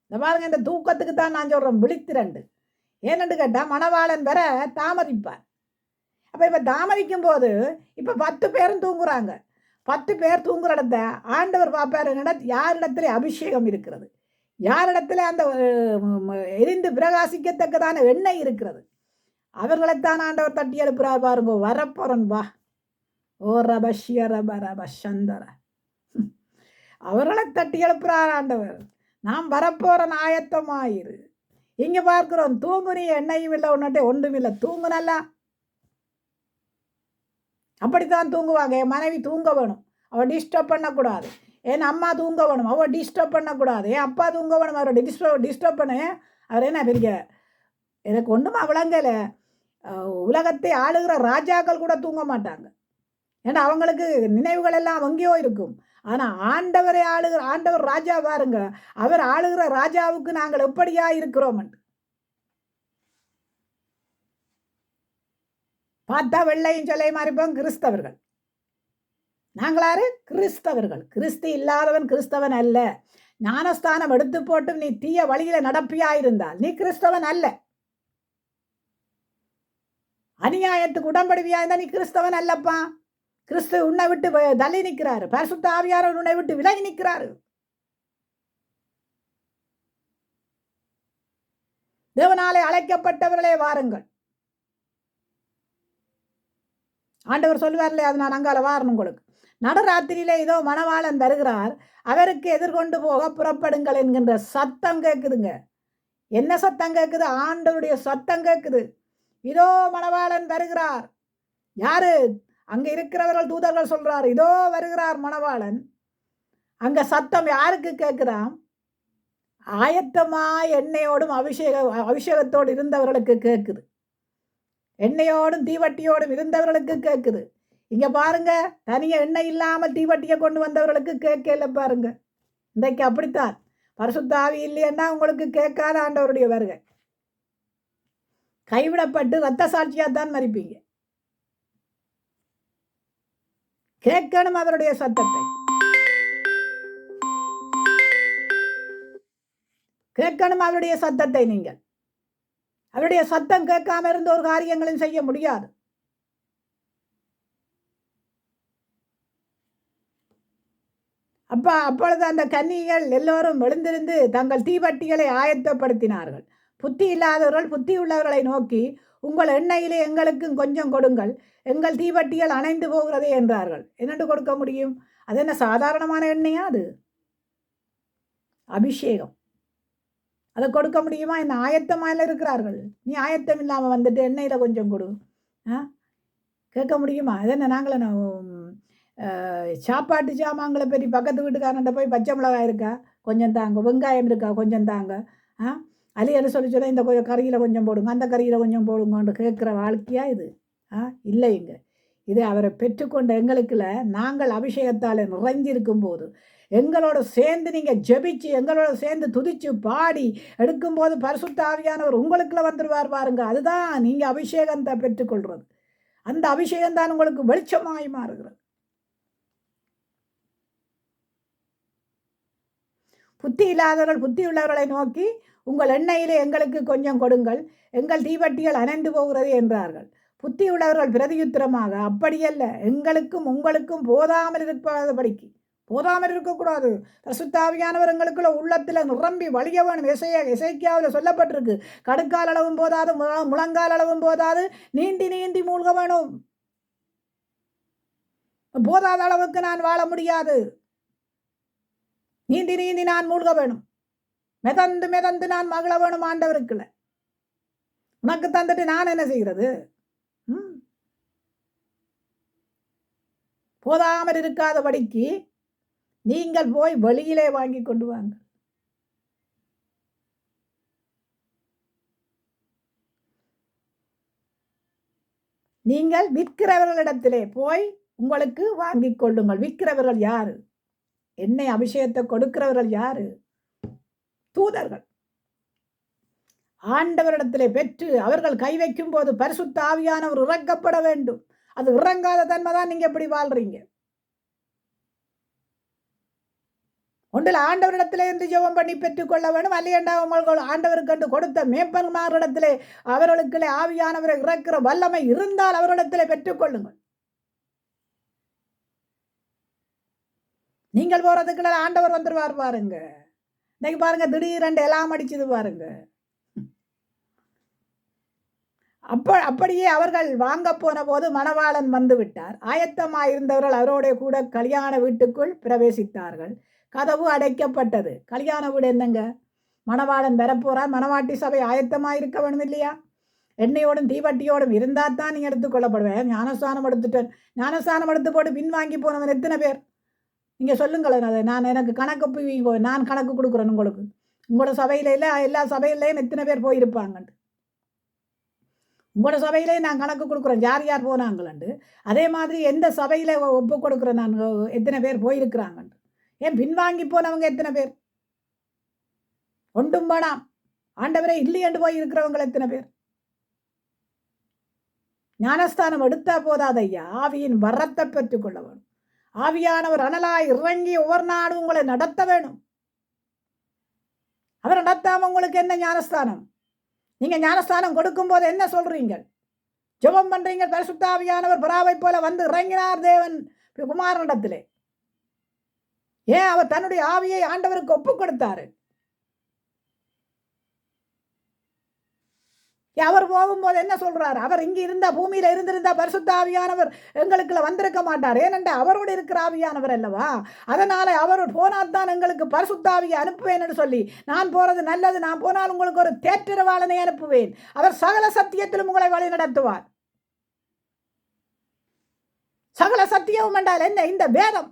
இந்த பாருங்க, இந்த தூக்கத்துக்கு தான் நான் சொல்றேன் விழித்திரண்டு. ஏனென்று கேட்டால் மணவாளன் வர தாமதிப்பார். அப்போ இப்போ தாமதிக்கும் போது இப்போ 10 பேரும் தூங்குறாங்க. 10 பேர் தூங்குற இடத்த ஆண்டவர் பார்ப்பார். யாரிடத்துல அபிஷேகம் இருக்கிறது, யாரிடத்துல அந்த எரிந்து பிரகாசிக்கத்தக்கதான எண்ணெய் இருக்கிறது, அவர்களைத்தான் ஆண்டவர் தட்டி எழுப்புறார். பாருங்க, வரப்போறன் வா, ஓ ரபஷ்ய ரப ரப சந்தர, அவர்களை தட்டி எழுப்புறார் ஆண்டவர். நாம் வரப்போறன், ஆயத்தமாயிரு. இங்க பார்க்கிறோம், தூங்குனி எண்ணெயும் இல்லை, ஒன்றுட்டே ஒன்றும் இல்லை. தூங்குனல்ல, அப்படித்தான் தூங்குவாங்க. என் மனைவி தூங்க வேணும், அவள் டிஸ்டர்ப் பண்ணக்கூடாது. என் அம்மா தூங்க வேணும், அவள் டிஸ்டர்ப் பண்ணக்கூடாது. என் அப்பா தூங்க வேணும், அவரை டிஸ்டர்ப் பண்ண. அவர் என்ன பெரிய, எனக்கு ஒன்றுமா விளங்கலை. உலகத்தை ஆளுகிற ராஜாக்கள் கூட தூங்க மாட்டாங்க. ஏன்னா அவங்களுக்கு நினைவுகள் எல்லாம் எங்கேயோ இருக்கும். ஆனால் ஆண்டவர் ராஜா பாருங்க, அவர் ஆளுகிற ராஜாவுக்கு நாங்கள் எப்படியா இருக்கிறோம் பார்த்தா வெள்ளையும் சொல்லையும் இருப்போம். கிறிஸ்தவர்கள் நாங்களாரு? கிறிஸ்தவர்கள். கிறிஸ்து இல்லாதவன் கிறிஸ்தவன் அல்ல. ஞானஸ்தானம் எடுத்து போட்டு நீ தீய வழியில நடப்பியா இருந்தால் நீ கிறிஸ்தவன் அல்ல. அநியாயத்துக்கு உடம்படுவியா இருந்தா நீ கிறிஸ்தவன் அல்லப்பா. கிறிஸ்து உன்னை விட்டு தள்ளி நிற்கிறாரு. பரிசுத்த ஆவியானவர் உன்னை விட்டு விலகி நிற்கிறாரு. தேவனாலே அழைக்கப்பட்டவர்களே வாருங்கள். ஆண்டவர் சொல்லுவார்லே, அது நான் அங்கால வாரணும். உங்களுக்கு நடராத்திரியிலே இதோ மணவாளன் வருகிறார், அவருக்கு எதிர்கொண்டு போக புறப்படுங்கள் என்கின்ற சத்தம் கேட்குதுங்க. என்ன சத்தம் கேட்குது? ஆண்டவருடைய சத்தம் கேட்குது. இதோ மணவாளன் வருகிறார். யாரு? அங்க இருக்கிறவர்கள் தூதர்கள் சொல்றார், இதோ வருகிறார் மணவாளன். அங்க சத்தம் யாருக்கு கேட்குதாம்? ஆயத்தமாய் எண்ணெயோடும் அபிஷேகத்தோடு இருந்தவர்களுக்கு கேட்குது. எண்ணெயோடும் தீவட்டியோடும் இருந்தவர்களுக்கு கேட்குது. இங்க பாருங்க, தனிய எண்ணெய் இல்லாமல் தீவட்டியை கொண்டு வந்தவர்களுக்கு கேட்கல பாருங்க. இன்றைக்கு அப்படித்தான். பரிசுத்த ஆவி இல்லைன்னா உங்களுக்கு கேட்காத ஆண்டவருடைய வருகை. கைவிடப்பட்டு ரத்த சாட்சியாத்தான் மறிப்பீங்க. கேட்கணும் அவருடைய சத்தத்தை, கேட்கணும் அவருடைய சத்தத்தை. நீங்கள் அவருடைய சத்தம் கேட்காம இருந்த ஒரு காரியங்களும் செய்ய முடியாது. அப்பொழுது அந்த கன்னிகள் எல்லோரும் எழுந்திருந்து தங்கள் தீவட்டிகளை ஆயத்தப்படுத்தினார்கள். புத்தி இல்லாதவர்கள் புத்தி உள்ளவர்களை நோக்கி, உங்கள் எண்ணெயிலே எங்களுக்கும் கொஞ்சம் கொடுங்கள், எங்கள் தீவட்டிகள் அணைந்து போகிறதே என்றார்கள். என்னென்று கொடுக்க முடியும்? அது என்ன சாதாரணமான எண்ணெயா? அது அபிஷேகம். அதை கொடுக்க முடியுமா? என்ன ஆயத்தமாக இருக்கிறார்கள். நீ ஆயத்தம் இல்லாமல் வந்துட்டு எண்ணெயில் கொஞ்சம் கொடு, கேட்க முடியுமா? அது என்ன நாங்கள சாப்பாட்டு சாமான்களை பற்றி பக்கத்து வீட்டுக்காரன்ட்ட போய் பச்சை மிளகாய் இருக்கா கொஞ்சம் தாங்க, வெங்காயம் இருக்கா கொஞ்சம் தாங்க, அலியன்னு சொல்லி சொன்னால் இந்த கொஞ்சம் கறியில் கொஞ்சம் போடுங்க, அந்த கறியில் கொஞ்சம் போடுங்கன்னு கேட்குற வாழ்க்கையா இது? இல்லைங்க. இது அவரை பெற்றுக்கொண்ட எங்களுக்குள்ள நாங்கள் அபிஷேகத்தால் நிறைஞ்சிருக்கும் போது, எங்களோட சேர்ந்து நீங்கள் ஜெபிச்சு எங்களோட சேர்ந்து துதிச்சு பாடி எடுக்கும்போது பரிசுத்த ஆவியானவர் உங்களுக்குள்ள வந்துடுவார் பாருங்க. அதுதான் நீங்கள் அபிஷேகத்தை பெற்றுக்கொள்வது. அந்த அபிஷேகம் தான் உங்களுக்கு வெளிச்சமாய் மாறுகிறது. புத்தி இல்லாதவர்கள் புத்தி உள்ளவர்களை நோக்கி, உங்கள் எண்ணெயிலே எங்களுக்கு கொஞ்சம் கொடுங்கள், எங்கள் தீவட்டிகள் அணைந்து போகிறது என்றார்கள். புத்தி உள்ளவர்கள் பிரதியுத்திரமாக, அப்படியல்ல, எங்களுக்கும் உங்களுக்கும் போதாமல் இருப்பதபடிக்கு. போதாமல் இருக்கக்கூடாது. பரிசுத்த ஆவியானவர் எங்களுக்குள்ள உள்ளத்தில் நிரம்பி வழிய வேணும். எசேக்கியாவில் சொல்லப்பட்டிருக்கு, கடுக்கால் அளவும் போதாது, முழங்கால் அளவும் போதாது, நீந்தி நீந்தி மூழ்க வேணும். போதாத அளவுக்கு நான் வாழ முடியாது, நீந்தி நீந்தி நான் மூழ்க வேணும், மிதந்து மிதந்து நான் மகிழ வேணும் ஆண்டவருக்குள்ள. உனக்கு தந்துட்டு நான் என்ன செய்கிறது? போதாமல் இருக்காதபடிக்கு நீங்கள் போய் வெளியிலே வாங்கி கொண்டு வாங்க. நீங்கள் விற்கிறவர்களிடத்திலே போய் உங்களுக்கு வாங்கிக் கொள்ளுங்கள். விற்கிறவர்கள் யாரு? எண்ணெய் அபிஷேகத்தை கொடுக்கிறவர்கள் யாரு? தூதர்கள். ஆண்டவரிடத்திலே பெற்று அவர்கள் கை வைக்கும் போது பரிசுத்த ஆவியானவர் இறக்கப்பட வேண்டும். அது இறங்காத தன்மை தான் நீங்க எப்படி வாழ்றீங்க? ஒன்றில் ஆண்டவரிடத்திலே இருந்து ஜெபம் பண்ணி பெற்றுக்கொள்ள வேண்டும். அல்லையண்டா உங்களுக்கு ஆண்டவருக்கு கொடுத்த மேப்பன்மாரிடத்திலே அவர்களுக்கு ஆவியானவரை இறக்கிற வல்லமை இருந்தால் அவரிடத்திலே பெற்றுக்கொள்ளுங்கள். நீங்கள் போறதுக்குள்ள ஆண்டவர் வந்துருவார் பாருங்க. இன்னைக்கு பாருங்க, திடீரென்று எல்லாம் அடிச்சது பாருங்க. அப்படியே அவர்கள் வாங்க போன போது மணவாளன் வந்து விட்டார். ஆயத்தமாயிருந்தவர்கள் அவரோட கூட கல்யாண வீட்டுக்குள் பிரவேசித்தார்கள். கதவு அடைக்கப்பட்டது. கல்யாண வீடு என்னங்க? மணவாளன் வரப்போறார். மணவாட்டி சபை ஆயத்தமாயிருக்க வேணும் இல்லையா? எண்ணெயோடும் தீவட்டியோடும் இருந்தால் தான் நீங்க எடுத்துக்கொள்ளப்படுவேன். ஞானஸ்தானம் எடுத்துட்டேன், ஞானஸ்தானம் எடுத்து போட்டு பின் வாங்கி போனவன் எத்தனை பேர்? நீங்க சொல்லுங்களேன். அதை நான் எனக்கு கணக்கு நான் கணக்கு கொடுக்குறேன் உங்களுக்கு. உங்களோட சபையில இல்லை, எல்லா சபையிலையும் எத்தனை பேர் போயிருப்பாங்க. உங்களோட சபையிலே நான் கணக்கு கொடுக்குறேன் யார் யார் போனாங்களண்டு. அதே மாதிரி எந்த சபையில ஒப்பு கொடுக்குறேன் நான் எத்தனை பேர் போயிருக்கிறாங்கண்டு. ஏன் பின்வாங்கி போனவங்க எத்தனை பேர்? ஒன்றும் வேணாம், ஆண்டவரே இல்லையண்டு போய் இருக்கிறவங்க எத்தனை பேர்? ஞானஸ்தானம் எடுத்தா போதாதையா, ஆவியின் வரத்தை பெற்றுக்கொள்ள வேணும். ஆவியானவர் அனலாய் இறங்கி ஒவ்வொரு நாடும் உங்களை நடத்த வேணும். அவர் நடத்தாம உங்களுக்கு என்ன ஞானஸ்தானம்? நீங்க ஞானஸ்தானம் கொடுக்கும் போது என்ன சொல்றீங்க? ஜெபம் பண்றீங்க, பரிசுத்த ஆவியானவர் புறாவை போல வந்து இறங்கினார் தேவன் குமாரனிடத்திலே. ஏன் அவர் தன்னுடைய ஆவியை ஆண்டவருக்கு ஒப்பு கொடுத்தாரு. அவர் போகும்போது என்ன சொல்றாரு? அவர் இங்க இருந்தா, பூமியில இருந்திருந்தா பரிசுத்த ஆவியானவர் எங்களுக்குள்ள வந்திருக்க மாட்டார். ஏனென்றா அவரோடு இருக்கிற ஆவியானவர் அல்லவா. அதனால அவர் போனால்தான் எங்களுக்கு பரிசுத்த ஆவியை அனுப்புவேன் என்று சொல்லி, நான் போறது நல்லது, நான் போனால் உங்களுக்கு ஒரு தேற்றரவாளனை அனுப்புவேன், அவர் சகல சத்தியத்திலும் உங்களை வழி நடத்துவார். சகல சத்தியம் என்றால் என்ன? இந்த வேதம்.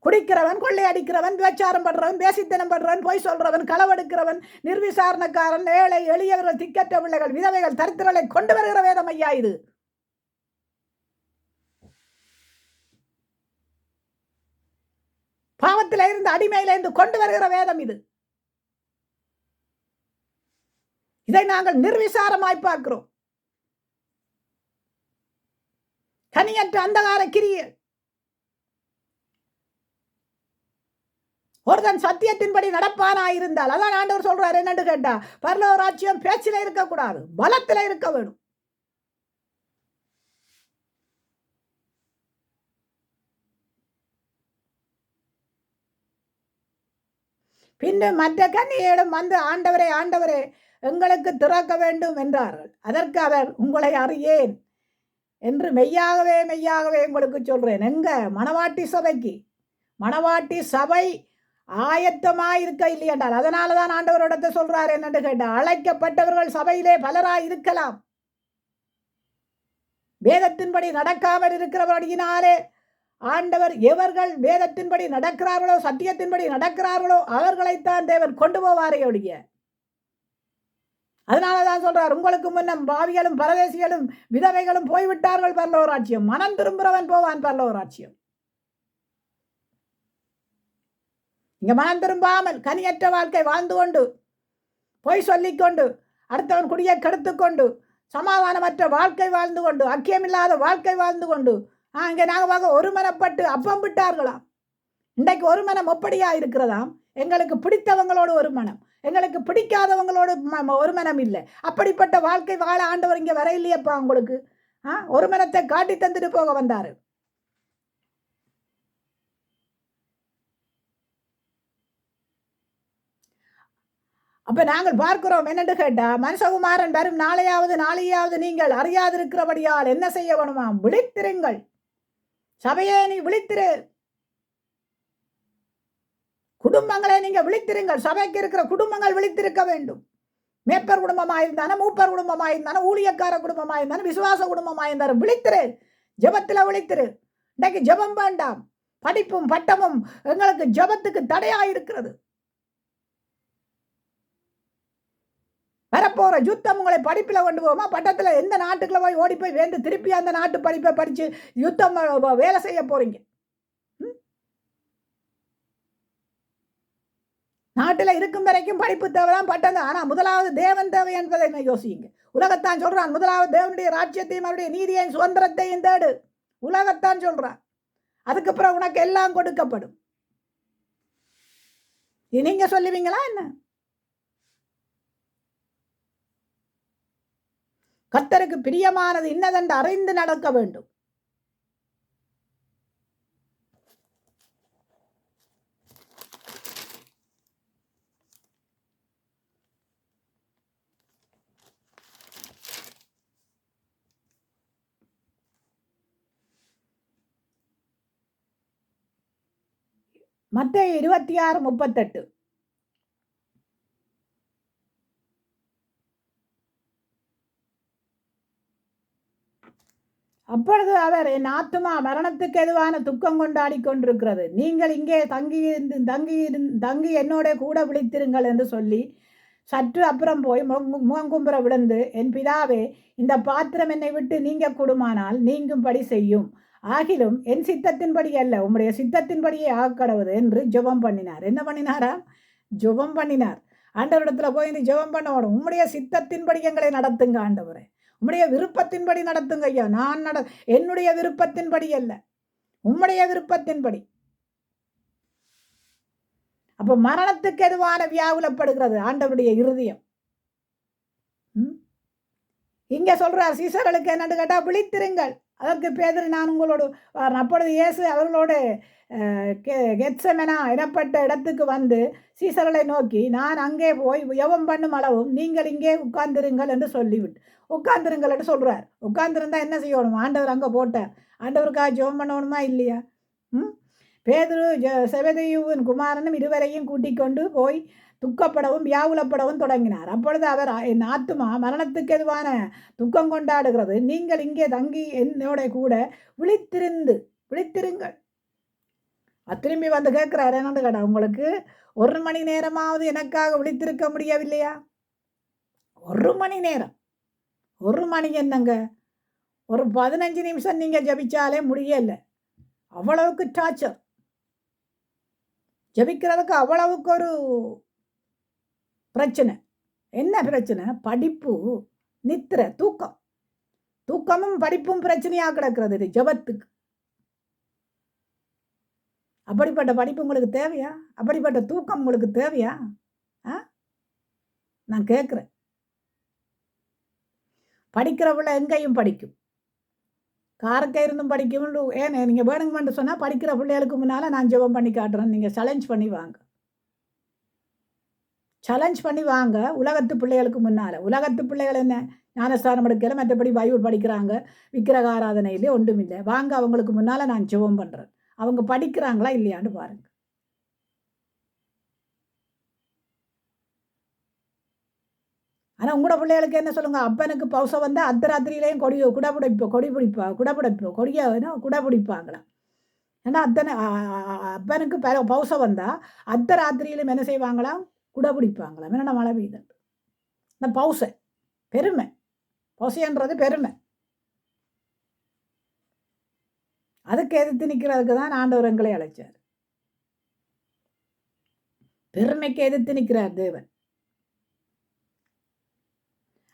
குடிக்கிறவன், கொள்ளையடிக்கிறவன், விபச்சாரம் பண்றவன், பேசித்தனம் பண்றவன், பொய் சொல்றவன், களவெடுக்கிறவன், நிர்விசாரணக்காரன், ஏழை எளியவர்கள், திக்கற்ற பிள்ளைகள், விதவைகள், தரித்திரங்களை கொண்டு வருகிற வேதம் ஐயா இது. பாவத்தில இருந்து, அடிமையில இருந்து கொண்டு வருகிற வேதம் இது. இதை நாங்கள் நிர்விசாரமாய் பார்க்கிறோம். கனியற்ற அந்தகார கிரியை. ஒருத்தன் சத்தியத்தின்படி நடப்பானாயிருந்தால், அதான் ஆண்டவர் சொல்றாரு என்னன்னு கேட்டா, பரலோக ராஜ்யம் பேச்சில இருக்கக்கூடாது, பலத்தில இருக்க வேணும். பின்பு மற்ற கன்னியரிடம் வந்து, ஆண்டவரே ஆண்டவரே எங்களுக்கு திறக்க வேண்டும் என்றார்கள். அதற்கு அவர், உங்களை அறியேன் என்று மெய்யாகவே மெய்யாகவே உங்களுக்கு சொல்றேன். எங்க? மணவாட்டி சபைக்கு. மணவாட்டி சபை ஆயத்தமாய் இருக்க இல்லையென்றால், அதனாலதான் ஆண்டவரிடத்தை சொல்றாரு என்னன்னு கேட்டா, அழைக்கப்பட்டவர்கள் சபையிலே பலராய் இருக்கலாம், வேதத்தின்படி நடக்காமல் இருக்கிறவர்களினாலே ஆண்டவர் எவர்கள் வேதத்தின்படி நடக்கிறார்களோ, சத்தியத்தின்படி நடக்கிறார்களோ அவர்களைத்தான் தேவன் கொண்டு போவாரே ஒழிய. அதனாலதான் சொல்றார், உங்களுக்கு முன்னம் பாவிகளும் பரதேசிகளும் விதவைகளும் போய்விட்டார்கள் பரலோக ராஜ்யம், மனம் திரும்புறவன் போவான் பரலோக ராஜ்யம். இங்க மனம் திரும்பாமல் கனியற்ற வாழ்க்கை வாழ்ந்து கொண்டு, பொய் சொல்லிக்கொண்டு, அடுத்தவன் குடியை கெடுத்துக்கொண்டு, சமாதானமற்ற வாழ்க்கை வாழ்ந்து கொண்டு, அக்கியமில்லாத வாழ்க்கை வாழ்ந்து கொண்டு, இங்கே நாங்கள் பார்க்க ஒரு மனப்பட்டு அப்பம் விட்டார்களாம். இன்றைக்கு ஒரு மனம் எப்படியா இருக்கிறதாம்? எங்களுக்கு பிடித்தவங்களோடு ஒரு மனம், எங்களுக்கு பிடிக்காதவங்களோடு ஒரு மனம் இல்லை. அப்படிப்பட்ட வாழ்க்கை வாழ ஆண்டவர் இங்கே வர இல்லையப்பா உங்களுக்கு. ஒரு மனத்தை காட்டி தந்துட்டு போக வந்தாரு. அப்ப நாங்கள் பார்க்கிறோம் என்னென்று கேட்டா, மனுஷகுமாரன் வரும் நாளையாவது நீங்கள் அறியாதிருக்கிறபடியால் என்ன செய்ய வேணுமாம்? விழித்திருங்கள். சபையே நீ விழித்திரு, குடும்பங்களை நீங்க விழித்திருங்கள். சபைக்கு இருக்கிற குடும்பங்கள் விழித்திருக்க வேண்டும். மேப்பர் குடும்பமாயிருந்தானே, மூப்பர் குடும்பமாயிருந்தானே, ஊழியக்கார குடும்பமாயிருந்தானே, விசுவாச குடும்பமாயிருந்தாலும் விழித்திரு. ஜெபத்துல விழித்திரு. இன்னைக்கு ஜெபம் வேண்டாம், படிப்பும் பட்டமும் எங்களுக்கு ஜெபத்துக்கு தடையாயிருக்கிறது. வரப்போகிற யுத்தம் உங்களை படிப்பில் கொண்டு போகுமா? பட்டத்தில் எந்த நாட்டுக்குள்ள போய் ஓடி போய் வேண்டு திருப்பி அந்த நாட்டு படிப்பை படித்து யுத்தம் வேலை செய்ய போகிறீங்க? நாட்டில் இருக்கும் வரைக்கும் படிப்பு தேவைதான், பட்டம் தான். ஆனால் முதலாவது தேவன் தேவை என்பதை என்ன யோசியுங்க. உலகத்தான் சொல்கிறான், முதலாவது தேவனுடைய ராஜ்யத்தையும் அவருடைய நீதியையும் சுதந்திரத்தையும் தேடு. உலகத்தான் சொல்கிறான். அதுக்கப்புறம் உனக்கு எல்லாம் கொடுக்கப்படும். நீங்க சொல்லுவீங்களா என்ன? கர்த்தருக்கு பிரியமானது இன்னதென்று அறிந்து நடக்க வேண்டும். மத்தேயு 26:38. அப்பொழுது அவர், என் ஆத்துமா மரணத்துக்கு எதுவான துக்கம் கொண்டாடி கொண்டிருக்கிறது, நீங்கள் இங்கே தங்கி என்னோட கூட விழித்திருங்கள் என்று சொல்லி சற்று அப்புறம் போய் முகங்கும்புற விழுந்து, என் பிதாவே, இந்த பாத்திரம் என்னை விட்டு நீங்க கூடுமானால் நீங்கும்படி செய்யும். ஆகிலும் என் சித்தத்தின்படி அல்ல, உம்முடைய சித்தத்தின்படியே ஆக்கடவுது என்று ஜெபம் பண்ணினார். என்ன பண்ணினாரா? ஜெபம் பண்ணினார். ஆண்டவரிடத்துல போய் இந்த ஜெபம் பண்ணணும். உம்முடைய சித்தத்தின்படி எங்களை நடத்துங்க ஆண்டவரே, உம்முடைய விருப்பத்தின்படி நடத்துங்க ஐயா. என்னுடைய விருப்பத்தின்படி அல்ல, உம்முடைய விருப்பத்தின்படி. அப்ப மரணத்துக்கு எதுவான வியாகுலப்படுகிறது ஆண்டவருடைய இருதயம். இங்க சொல்றார் சீசர்களுக்கு என்னன்னு கேட்டா, விழித்திருங்கள். அதற்கு பேதுரு, நான் உங்களோடு அப்பொழுது இயேசு அவர்களோடு கெத்செமனா எனப்பட்ட இடத்துக்கு வந்து சீசர்களை நோக்கி, நான் அங்கே போய் யவம் பண்ணும் அளவும் நீங்கள் இங்கே உட்கார்ந்திருங்கள் என்று சொல்லிவிட்டு உட்கார்ந்துருங்கள் என்று சொல்றார். உட்கார்ந்துருந்தா என்ன செய்யணும்? ஆண்டவர் அங்கே போட்டார். ஆண்டவருக்காக ஜெபம் பண்ணணுமா இல்லையா? பேதுரு செபதேயுவின் குமாரனும் இருவரையும் கூட்டிக் கொண்டு போய் துக்கப்படவும் வியாகுலப்படவும் தொடங்கினார். அப்பொழுது அவர், என் ஆத்துமா மரணத்துக்கு எதுவான துக்கம் கொண்டாடுகிறது, நீங்கள் இங்கே தங்கி என்னோட கூட விழித்திருங்கள். திரும்பி வந்து கேட்கிறார், என்னன்னு கேட்டா, உங்களுக்கு 1 மணி நேரமாவது எனக்காக விழித்திருக்க முடியவில்லையா? 1 மணி நேரம். 1 மணி என்னங்க, ஒரு 15 நிமிஷம் நீங்க ஜபிச்சாலே முடியல. அவ்வளவுக்கு டார்ச்சர். ஜபிக்கிறதுக்கு அவ்வளவுக்கு ஒரு பிரச்சனை. என்ன பிரச்சனை? படிப்பு, நித்திரை, தூக்கமும் படிப்பும் பிரச்சனையாக கிடக்கிறது ஜபத்துக்கு. அப்படிப்பட்ட படிப்பு உங்களுக்கு தேவையா? அப்படிப்பட்ட தூக்கம் உங்களுக்கு தேவையா? நான் கேட்குறேன். படிக்கிற பிள்ளை எங்கேயும் படிக்கும், காரக்கை இருந்தும் படிக்கும். ஏன் நீங்கள் வேணுங்கன்னு சொன்னால் படிக்கிற பிள்ளைகளுக்கு முன்னால் நான் ஜெபம் பண்ணி காட்டுறேன், நீங்கள் சேலஞ்ச் பண்ணி வாங்க. சேலஞ்ச் பண்ணி வாங்க உலகத்து பிள்ளைகளுக்கு முன்னால். உலகத்து பிள்ளைகள் என்ன, ஞானஸ்தானம் எடுக்கல, மற்றபடி பைபிள் படிக்கிறாங்க, விக்கிரக ஆராதனையிலே ஒன்றும் இல்லை. வாங்க, அவங்களுக்கு முன்னால் நான் ஜெபம் பண்ணுறேன். அவங்க படிக்கிறாங்களா இல்லையான்னு பாருங்க. ஆனால் உங்களோட பிள்ளைகளுக்கு என்ன சொல்லுங்க, அப்பனுக்கு பௌசை வந்தால் அர்த்தராத்திரியிலையும் குடப்பிடிப்பாங்களாம். ஏன்னா அப்பனுக்கு பௌசை வந்தால் அர்த்தராத்திரியிலும் என்ன செய்வாங்களாம்? குடப்பிடிப்பாங்களாம். என்னென்ன மழை பெய்யுது. இந்த பௌசை பெருமை, பௌசைன்றது பெருமை. அதுக்கு எதிர்த்து நிற்கிறதுக்கு தான் ஆண்டவர் எங்களை அழைச்சார். பெருமைக்கு எதிர்த்து நிற்கிறார் தேவன்.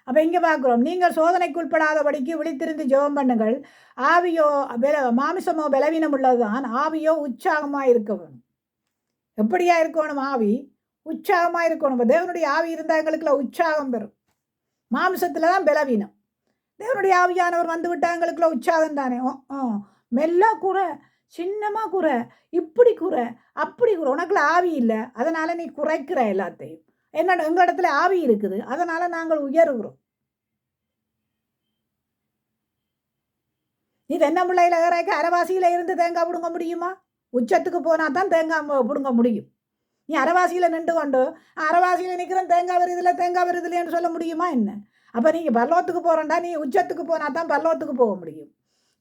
அப்போ இங்கே பார்க்குறோம், நீங்கள் சோதனைக்குட்படாதபடிக்கு விழித்திருந்து ஜெபம் பண்ணுங்கள். ஆவியோ மாமிசமோ பலவீனம் உள்ளதுதான், ஆவியோ உற்சாகமாக இருக்க வேணும். எப்படியா இருக்கணும்? ஆவி உற்சாகமாக இருக்கணும். இப்போ தேவனுடைய ஆவி இருந்தால் எங்களுக்குள்ள உற்சாகம் பெறும். மாமிசத்தில் தான் பலவீனம். தேவனுடைய ஆவியானவர் வந்து விட்டால் எங்களுக்குள்ள உற்சாகம் தானே. மெல்ல குறை, சின்னமாக குறை, இப்படி குறை, அப்படி குறை. உனக்குள்ள ஆவி இல்லை, அதனால் நீ குறைக்கிற எல்லாத்தையும். என்ன, எங்கள் இடத்துல ஆவி இருக்குது, அதனால நாங்கள் உயர்கிறோம். நீ தென்னை பிள்ளையில ஏறாக்க அரவாசியில இருந்து தேங்காய் பிடுங்க முடியுமா? உச்சத்துக்கு போனா தான் தேங்காய் பிடுங்க முடியும். நீ அரவாசியில நின்று கொண்டு அரவாசியில நிற்கிறேன் தேங்காய் வருதுலன்னு சொல்ல முடியுமா என்ன? அப்போ நீங்கள் பல்லவத்துக்கு போகிறேன்டா, நீ உச்சத்துக்கு போனா தான் பல்லவத்துக்கு போக முடியும்.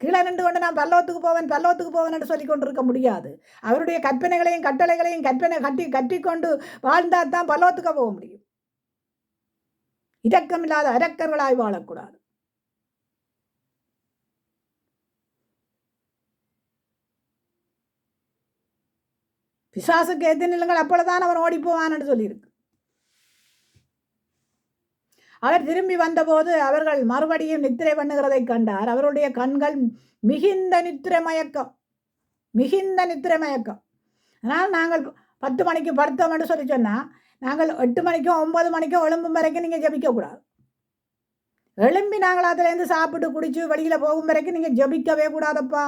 கீழே நின்று கொண்டு நான் பல்லவத்துக்கு போவேன் என்று சொல்லி கொண்டு இருக்க முடியாது. அவருடைய கற்பனைகளையும் கட்டளைகளையும் கட்டிக்கொண்டு வாழ்ந்தால் தான் பல்லவத்துக்கு போக முடியும். இரக்கமில்லாத அரக்கர்களாய் வாழக்கூடாது. பிசாசுக்கு எதிர் நில்லுங்கள், அப்பொழுதுதான் அவன் ஓடி போவான் என்று சொல்லியிருக்கு. அவர் திரும்பி வந்தபோது அவர்கள் மறுபடியும் நித்திரை பண்ணுகிறதை கண்டார். அவருடைய கண்கள் மிகுந்த நித்திரை மயக்கம். ஆனால் நாங்கள் 10 மணிக்கு படுத்தோம் என்று சொல்லி சொன்னால், நாங்கள் 8 மணிக்கோ 9 மணிக்கோ எழும்பும் வரைக்கும் நீங்கள் ஜபிக்கக்கூடாது. எழும்பி நாங்கள் அதிலேருந்து சாப்பிட்டு குடிச்சு வெளியில் போகும் வரைக்கும் நீங்கள் ஜபிக்கவே கூடாதப்பா.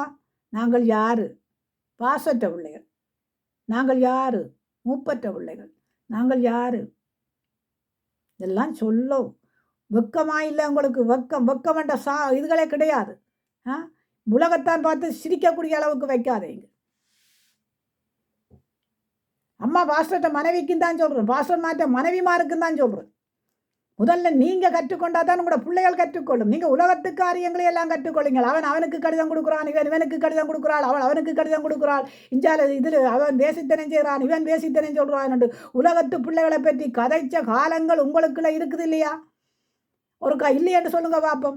நாங்கள் யாரு? பாசற்ற பிள்ளைகள். நாங்கள் யாரு? மூப்பற்ற பிள்ளைகள். நாங்கள் யாரு? இதெல்லாம் சொல்லும் வெக்கமா இல்லை உங்களுக்கு? வெக்கம் என்ற இதுகளே கிடையாது. உலகத்தான் பார்த்து சிரிக்கக்கூடிய அளவுக்கு வைக்காதீங்க. அம்மா பாஸ்டர்ட்ட மனைவிக்கும் தான் சொல்கிறேன், பாஸ்டர் மாற்ற மனைவிமாருக்கும் தான் சொல்கிறேன். முதல்ல நீங்கள் கற்றுக்கொண்டா தான் உங்களோட பிள்ளைகள் கற்றுக்கொள்ளும். நீங்கள் உலகத்து காரியங்களை எல்லாம் கற்றுக்கொள்ளுங்கள். அவனுக்கு கடிதம் கொடுக்குறான், இவனுக்கு கடிதம் கொடுக்குறாள், அவனுக்கு கடிதம் கொடுக்குறாள், இஞ்சால இதில் அவன் பேசித்தனம் செய்கிறான், இவன் பேசித்தனம் சொல்கிறான் என்று உலகத்து பிள்ளைகளை பற்றி கதைச்ச காலங்கள் உங்களுக்குள்ள இருக்குது இல்லையா? ஒருக்கா இல்லையென்று சொல்லுங்க பாப்போம்.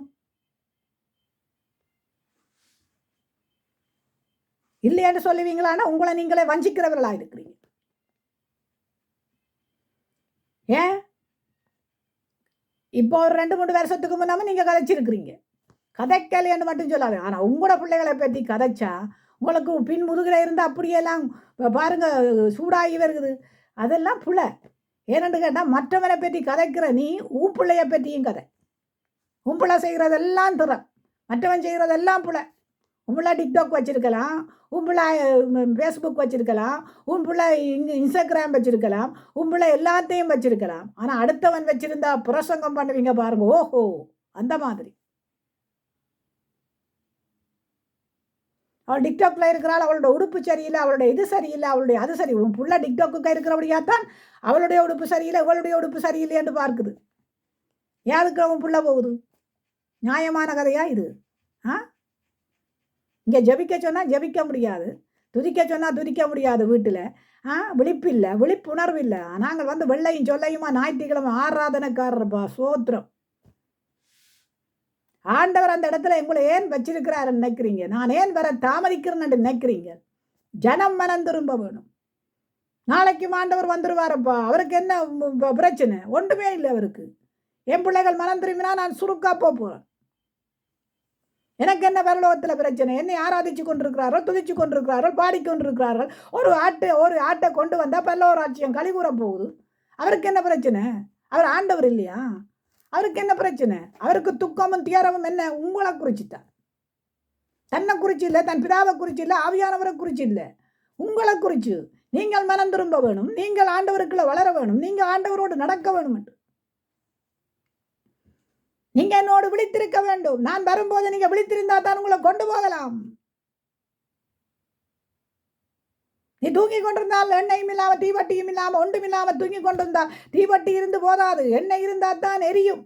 இல்லையென்று சொல்லுவீங்களான்னா உங்களை நீங்களே வஞ்சிக்கிறவர்களா இருக்கிறீங்க. ஏன் இப்போ ஒரு 2-3 வருஷத்துக்கு முன்னாம நீங்கள் கதைச்சிருக்கிறீங்க. கதைக்கலைன்னு மட்டும் சொல்லாது. ஆனால் உங்களோட பிள்ளைகளை பற்றி கதைச்சா உங்களுக்கு பின் முதுகில் இருந்து அப்படியெல்லாம் பாருங்க சூடாகி வருகுது. அதெல்லாம் புள்ள. ஏன்னு கேட்டால் மற்றவனை பற்றி கதைக்கிற நீ உன் பிள்ளைய பற்றியும் கதை. உன் பிள்ளை செய்கிறதெல்லாம் திறம், மற்றவன் செய்கிறதெல்லாம் புள்ள. உன் பிள்ளை டிக்டாக் வச்சுருக்கலாம், உன் பிள்ளை ஃபேஸ்புக் வச்சுருக்கலாம், உன் பிள்ளை இன்ஸ்டாகிராம் வச்சுருக்கலாம், உன் பிள்ளை எல்லாத்தையும் வச்சுருக்கலாம். ஆனால் அடுத்தவன் வச்சுருந்தா பிரசங்கம் பண்ணுவீங்க பாருங்க. ஓஹோ, அந்த மாதிரி. அவள் டிக்டாக்ல இருக்கிறாள், அவளோட உடுப்பு சரியில்லை, அவளுடைய இது சரியில்லை, அவளுடைய அது சரி. உன் பிள்ளை டிக்டாக்கு இருக்கிறபடியாத்தான் அவளுடைய உடுப்பு சரியில்லை, இவளுடைய உடுப்பு சரியில்லை என்று பார்க்குது. யாருக்கு அவன் பிள்ளை போகுது? நியாயமான கதையா இது? இங்கே ஜபிக்க சொன்னால் ஜபிக்க முடியாது, துதிக்க சொன்னால் துதிக்க முடியாது. வீட்டில் விழிப்பில்லை, விழிப்புணர்வு இல்லை. நாங்கள் வந்து வெள்ளையும் சொல்லையுமா ஞாயிற்றுக்கிழமை ஆராதனைக்காரர்ப்பா. சோத்திரம். ஆண்டவர் அந்த இடத்துல எங்களை ஏன் வச்சிருக்கிறாரு நினைக்கிறீங்க? நான் ஏன் வர தாமதிக்கிறேன்னு நினைக்கிறீங்க? ஜனம் மனம் திரும்ப வேணும். நாளைக்கும் ஆண்டவர் வந்துடுவாரப்பா. அவருக்கு என்ன பிரச்சனை? ஒன்றுமே இல்லை அவருக்கு. என் பிள்ளைகள் மனம் திரும்பினா நான் சுருக்கா போகிறேன். எனக்கு என்ன பரலோகத்தில் பிரச்சனை? என்னை ஆராதிச்சு கொண்டிருக்கிறார்கள், துதிச்சு கொண்டிருக்கிறார்கள், பாடிக்கொண்டிருக்கிறார்கள். ஒரு ஆட்டை கொண்டு வந்தால் பல்லவராட்சியம் கலிகூற போகுது. அவருக்கு என்ன பிரச்சனை? அவர் ஆண்டவர் இல்லையா? அவருக்கு என்ன பிரச்சனை? அவருக்கு துக்கமும் தியாரமும் என்ன? உங்களை குறிச்சுத்தான். தன்னை குறிச்சு இல்லை, தன் பிதாவை குறிச்சு இல்லை, ஆவியானவரை குறிச்சு இல்லை, உங்களை குறிச்சு. நீங்கள் மனம் திரும்ப வேணும், நீங்கள் ஆண்டவருக்குள்ள வளர வேணும், நீங்கள் ஆண்டவரோடு நடக்க வேணும் என்று நீங்க என்னோடு விழித்திருக்க வேண்டும். நான் வரும்போது நீங்க விழித்திருந்தா தான் உங்களை கொண்டு போகலாம். நீ தூங்கி கொண்டிருந்தால் எண்ணெயும் இல்லாம தீவட்டியும் இல்லாம ஒன்றும் இல்லாம தூங்கி கொண்டிருந்தால் தீவட்டி இருந்து போதாது, எண்ணெய் இருந்தா தான் எரியும்.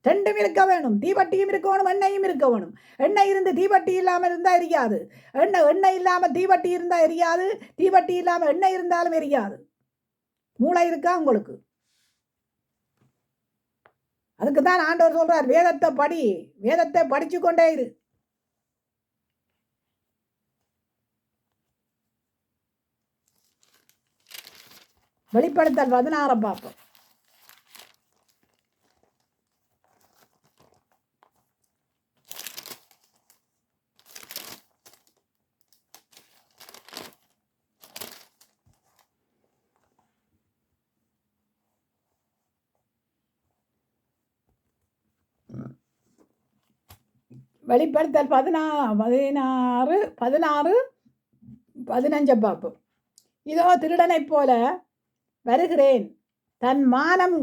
ரெண்டும் இருக்க வேணும். தீவட்டியும் இருக்க வேணும், எண்ணெயும் இருக்க வேணும். எண்ணெய் இருந்து தீவட்டி இல்லாமல் இருந்தால் எரியாது. எண்ணெய் இல்லாமல் தீவட்டி இருந்தால் எரியாது. தீவட்டி இல்லாமல் எண்ணெய் இருந்தாலும் எரியாது. மூளை இருக்கா உங்களுக்கு? அதுக்கு தான் ஆண்டவர் சொல்றார், வேதத்தை படி, வேதத்தை படிச்சு கொண்டே இரு. வெளிப்படுத்தல் 16 பார்ப்போம். வெளிப்படுத்தல் 16:15 பார்ப்போம். இதோ திருடனைப் போல வருகிறேன், தன் மானம்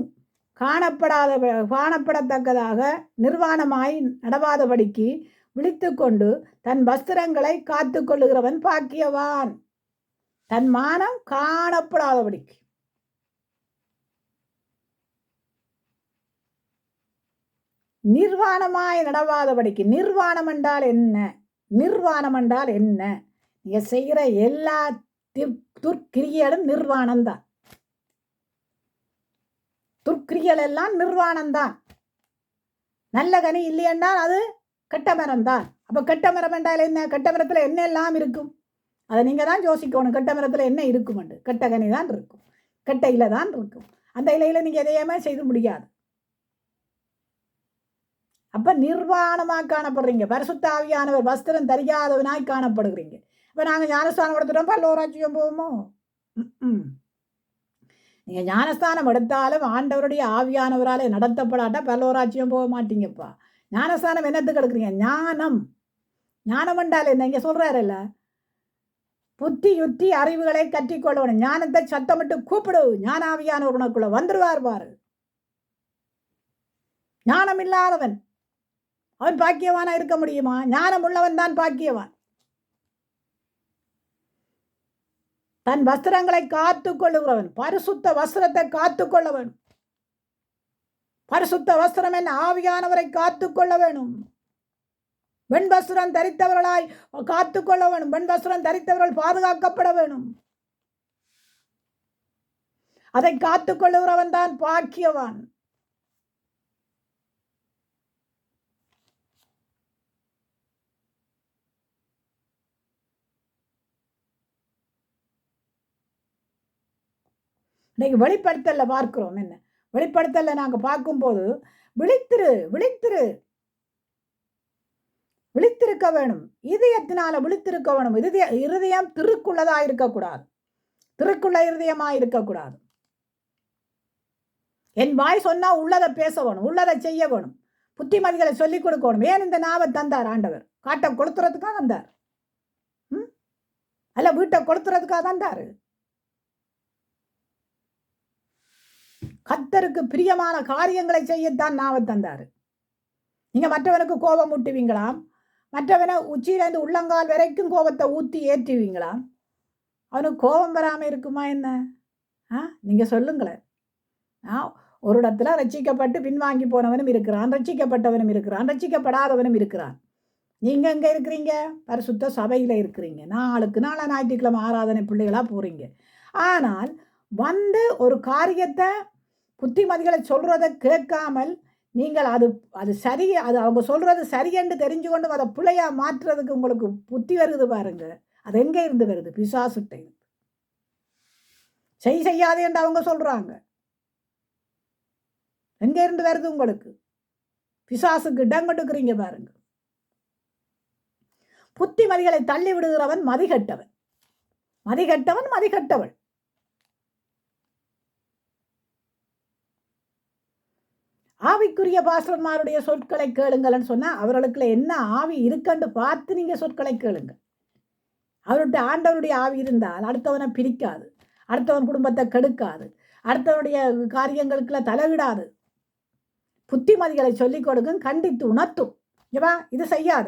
காணப்படத்தக்கதாக நிர்வாணமாய் நடவாதபடிக்கு விழித்து கொண்டு தன் வஸ்திரங்களை காத்து கொள்ளுகிறவன் பாக்கியவான். தன் மானம் காணப்படாதபடிக்கு. நிர்வாணமாய் நடவாதபடிக்கு. நிர்வாணம் என்றால் என்ன? நிர்வாணம் என்றால் என்ன? நீங்க செய்கிற எல்லா துர்க்கிரிகளும் நிர்வாணம்தான். துர்க்கிரியல் எல்லாம் நிர்வாணம்தான். நல்ல கனி இல்லையென்னா அது கெட்ட மரம் தான். அப்போ கெட்ட மரம் என்றால் என்ன? கெட்ட மரத்தில் என்ன எல்லாம் இருக்கும்? அதை நீங்கள் தான் யோசிக்கணும். கெட்ட மரத்தில் என்ன இருக்குமெண்டு. கெட்ட கனி தான் இருக்கும், கெட்ட இலை தான் இருக்கும். அந்த இலையில் நீங்கள் எதையுமே செய்து முடியாது. அப்போ நிர்வாணமாக காணப்படுறீங்க. பரிசுத்த ஆவியானவர் வஸ்திரம் தரியாதவனாய் காணப்படுகிறீங்க. இப்போ நாங்கள் ஞானஸ்தானம் எடுத்துட்டோம் பல்லோராட்சியம் போவோமோ? நீங்கள் ஞானஸ்தானம் எடுத்தாலும் ஆண்டவருடைய ஆவியானவரால் நடத்தப்படாட்டா பல்லோராட்சியம் போக மாட்டீங்கப்பா. ஞானஸ்தானம் என்னத்துக்கு எடுக்கிறீங்க? ஞானம். ஞானம் என்றால் என்ன? இங்கே சொல்கிறாருல்ல, புத்தி யுத்தி அறிவுகளை கற்றிக்கொள்ளணும். ஞானத்தை சத்தமிட்டு கூப்பிடு, ஞானாவியானவர் உனக்குள்ள வந்துருவார் பாரு. ஞானம் இல்லாதவன் அவன் பாக்கியவானா இருக்க முடியுமா? ஞானம் உள்ளவன் தான் பாக்கியவான். தன் வஸ்திரங்களை காத்து கொள்ளுகிறவன், பரிசுத்த வஸ்திரத்தை காத்து கொள்ள வேணும். பரிசுத்த வஸ்திரம் என்ன? ஆவியானவரை காத்து கொள்ள வேணும். வெண் வஸ்திரம் தரித்தவர்களாய் காத்து கொள்ள வேணும். வெண் வஸ்திரம் தரித்தவர்கள் பாதுகாக்கப்பட வேணும். அதை காத்து கொள்ளுகிறவன் தான் பாக்கியவான். இன்னைக்கு வெளிப்படுத்தல பார்க்கிறோம். என்ன வெளிப்படுத்தல நாங்கள் பார்க்கும்போது விழித்திரு விழித்திரு விழித்திருக்க வேணும். இதயத்தினால விழித்திருக்க வேணும். இருதயம் திருக்குள்ளதா இருக்கக்கூடாது, திருக்குள்ள இருதயமா இருக்கக்கூடாது. என் வாய் சொன்னா உள்ளதை பேச வேணும், உள்ளதை செய்ய வேணும், புத்திமதிகளை சொல்லிக் கொடுக்கணும். ஏன் இந்த நாவை தந்தார் ஆண்டவர்? காட்டை கொளுத்துறதுக்காக தந்தார், அல்ல வீட்டை கொளுத்துறதுக்காக தந்தாரு. கர்த்தருக்கு பிரியமான காரியங்களை செய்யத்தான் நாவை தந்தாரு. நீங்க மற்றவனுக்கு கோபம் ஊட்டுவீங்களாம், மற்றவனை உச்சியிலேருந்து உள்ளங்கால் வரைக்கும் கோபத்தை ஊற்றி ஏற்றுவீங்களாம். அவனுக்கு கோபம் வராமல் இருக்குமா என்ன? நீங்கள் சொல்லுங்களேன். ஒரு இடத்துல ரட்சிக்கப்பட்டு பின்வாங்கி போனவனும் இருக்கிறான், ரட்சிக்கப்பட்டவனும் இருக்கிறான், ரட்சிக்கப்படாதவனும் இருக்கிறான். நீங்கள் எங்கே இருக்கிறீங்க? பரிசுத்த சபையில் இருக்கிறீங்க. நாளுக்கு நாளாக ஞாயிற்றுக்கிழமை ஆராதனை பிள்ளைகளாக போகிறீங்க. ஆனால் வந்து ஒரு காரியத்தை புத்திமதிகளை சொல்கிறத கேட்காமல் நீங்கள் அது சரி, அது அவங்க சொல்கிறது சரியென்று தெரிஞ்சு கொண்டு அதை பிள்ளையாக மாற்றுறதுக்கு உங்களுக்கு புத்தி வருது பாருங்க. அது எங்கே இருந்து வருது? பிசாசுட்டை. செய்யாது என்று அவங்க சொல்கிறாங்க. எங்கே இருந்து வருது உங்களுக்கு? பிசாசுக்கு இடம் கொடுக்குறீங்க பாருங்க. புத்திமதிகளை தள்ளி விடுகிறவன் மதிகட்டவன், மதிகட்டவன் மதிகட்டவள். ஆவிக்குரிய பாஸ்டர்மாருடைய சொற்களை கேளுங்கள்னு சொன்னால் அவர்களுக்குள்ள என்ன ஆவி இருக்கண்டு பார்த்து நீங்கள் சொற்களை கேளுங்க. அவருடைய ஆண்டவருடைய ஆவி இருந்தால் அடுத்தவனை பிரிக்காது, அடுத்தவன் குடும்பத்தை கெடுக்காது, அடுத்தவனுடைய காரியங்களுக்குள்ள தலைவிடாது. புத்திமதிகளை சொல்லிக் கொடுக்கும், கண்டித்து உணர்த்தும். ஏவா இது செய்யாத,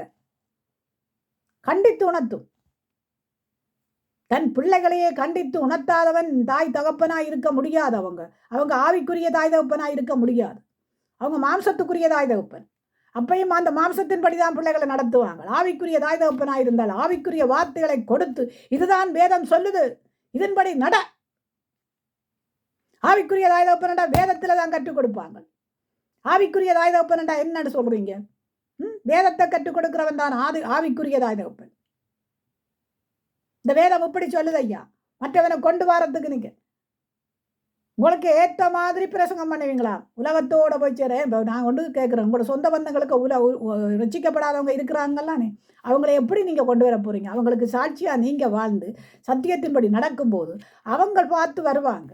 கண்டித்து உணர்த்தும். தன் பிள்ளைகளையே கண்டித்து உணர்த்தாதவன் தாய் தகப்பனாய் இருக்க முடியாது. அவங்க ஆவிக்குரிய தாய் தகப்பனாய் இருக்க முடியாது. அவங்க மாம்சத்துக்குரிய தாய் தகப்பன். அப்பையும் அந்த மாம்சத்தின்படி தான் பிள்ளைகளை நடத்துவாங்க. ஆவிக்குரிய தாய் தகப்பனாக இருந்தால் ஆவிக்குரிய வார்த்தைகளை கொடுத்து இதுதான் வேதம் சொல்லுது, இதன்படி நட. ஆவிக்குரிய தாய் தகப்பனண்டா வேதத்துல தான் கற்றுக் கொடுப்பாங்க. ஆவிக்குரிய தாய் தகப்பனண்டா என்னன்னு சொல்றீங்க? வேதத்தை கற்றுக் கொடுக்கிறவன் தான் ஆவிக்குரிய தாய் தகப்பன். இந்த வேதம் இப்படி சொல்லுது ஐயா, மற்றவனை கொண்டு வரத்துக்கு நீங்க உங்களுக்கு ஏற்ற மாதிரி பிரசங்கம் பண்ணுவீங்களா? உலகத்தோட போய் சேர நான் கொண்டு கேட்குறேன். உங்களோட சொந்த பந்தங்களுக்கு ரசிக்கப்படாதவங்க இருக்கிறாங்கல்லானே, அவங்கள எப்படி நீங்கள் கொண்டு வர போகிறீங்க? அவங்களுக்கு சாட்சியாக நீங்கள் வாழ்ந்து சத்தியத்தின்படி நடக்கும்போது அவங்க பார்த்து வருவாங்க.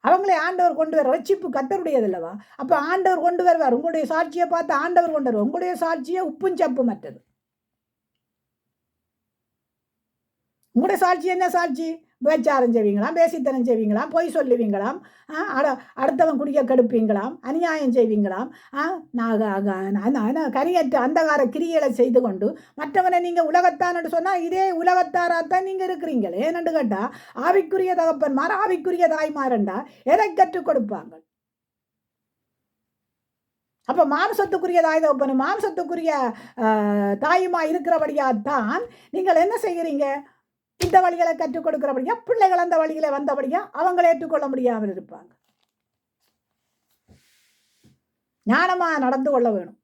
அவங்களே ஆண்டவர் கொண்டு வர ரட்சிப்பு கர்த்தருடையது அல்லவா? அப்போ ஆண்டவர் கொண்டு வருவார். உங்களுடைய சாட்சியை பார்த்து ஆண்டவர் கொண்டு வருவார். உங்களுடைய சாட்சியை உப்பும் சப்பு மற்றது. உங்களுடைய சாட்சி என்ன சாட்சி? பேச்சாரம் செய்வீங்களாம், பேசித்தனம் செய்வீங்களாம், பொய் சொல்லுவீங்களாம், அடுத்தவன் குடிக்க கெடுப்பீங்களாம், அநியாயம் செய்வீங்களாம், கரியற்ற அந்தகார கிரியலை செய்து கொண்டு மற்றவனை நீங்கள் உலகத்தான்னு சொன்னால் இதே உலகத்தாராத்தான் நீங்கள் இருக்கிறீங்களே. ஏன்னு கேட்டால் ஆவிக்குரிய தகப்பன்மார் ஆவிக்குரிய தாய்மாரண்டா எதை கற்றுக் கொடுப்பாங்க? அப்போ மாம்சத்துக்குரிய தாய் தகப்பன் மாம்சத்துக்குரிய தாயுமா இருக்கிறபடியாத்தான் நீங்கள் என்ன செய்கிறீங்க? இந்த வழிகளை கற்றுக் கொடுக்கிறபடியா பிள்ளைகள் அந்த வழிகளை வந்தபடியா அவங்களை ஏற்றுக்கொள்ள முடியாமல் இருப்பாங்க. ஞானமாக நடந்து கொள்ள வேணும்.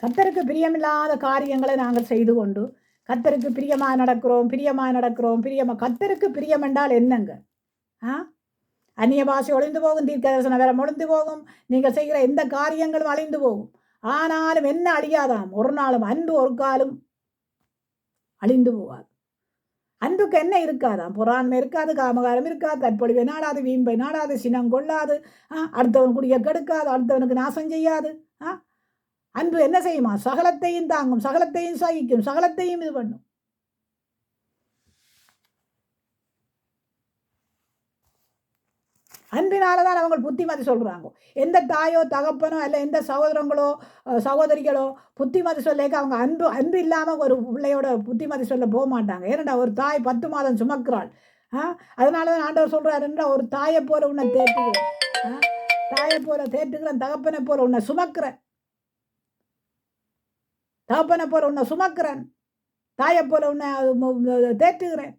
கர்த்தருக்கு பிரியமில்லாத காரியங்களை நாங்கள் செய்து கொண்டு கர்த்தருக்கு பிரியமாக நடக்கிறோம், கர்த்தருக்கு பிரியம் என்றால் என்னங்க? அந்நிய பாஷை ஒளிந்து போகும், தீர்க்கதரிசன வேறம் ஒளிந்து போகும், நீங்கள் செய்கிற எந்த காரியங்களும் அழிந்து போகும். ஆனாலும் என்ன அழியாதாம்? ஒரு நாளும் அன்பு ஒரு காலும் அழிந்து போகாது. அன்புக்கு என்ன இருக்காதாம்? பொறாண்மை இருக்காது, காமகாரம் இருக்காது, தற்பொழிவை நாடாது, வீம்பை நாடாது, சினம் கொள்ளாது, அடுத்தவன் குடிய கெடுக்காது, அடுத்தவனுக்கு நாசம் செய்யாது. அன்பு என்ன செய்யுமா? சகலத்தையும் தாங்கும், சகலத்தையும் சகிக்கும், சகலத்தையும் இது பண்ணும். அன்பினால தான் அவங்க புத்திமதி சொல்கிறாங்க. எந்த தாயோ தகப்பனோ அல்ல எந்த சகோதரங்களோ சகோதரிகளோ புத்திமதி சொல்லேக்க அவங்க அன்பு இல்லாமல் ஒரு பிள்ளையோட புத்திமதி சொல்ல போக மாட்டாங்க. ஏன்னா ஒரு தாய் 10 மாதம் சுமக்கிறாள். அதனால தான் ஆண்டவர் சொல்கிறாருன்றா, ஒரு தாயை போல உன்னை தேற்றுகிறேன், தாயை போல தேற்றுகிறேன், தகப்பனை போல உன்னை சுமக்கிறேன், தகப்பனை போல உன்னை சுமக்கிறேன், தாயை போல உன்னை தேற்றுகிறேன்.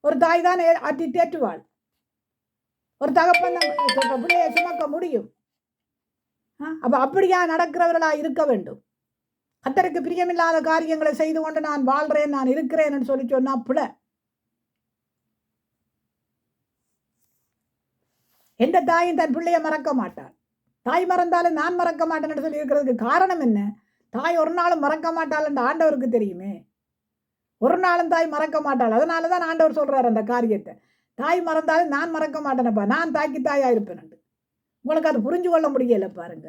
ஒரு தாய் தான் அட்டி தேற்றுவாள். ஒரு தகப்பன் பிள்ளையை சுமக்க முடியும். அப்ப அப்படியா நடக்கிறவர்களா இருக்க வேண்டும். கர்த்தருக்கு பிரியமில்லாத காரியங்களை செய்து கொண்டு நான் வாழ்றேன், நான் இருக்கிறேன் சொல்லி சொன்னா பிள்ளை. எந்த தாயும் தன் பிள்ளையை மறக்க மாட்டாள். தாய் மறந்தாலும் நான் மறக்க மாட்டேன்னு சொல்லி இருக்கிறதுக்கு காரணம் என்ன? தாய் ஒரு நாளும் மறக்க மாட்டாள் என்று ஆண்டவருக்கு தெரியுமே. ஒரு நாளும் தாய் மறக்க மாட்டாள். அதனாலதான் ஆண்டவர் சொல்றாரு அந்த காரியத்தை. தாய் மறந்தாலும் நான் மறக்க மாட்டேனப்பா, நான் தாய்க்கு தாயாக இருப்பேன். உங்களுக்கு அது புரிஞ்சு கொள்ள முடியல பாருங்க.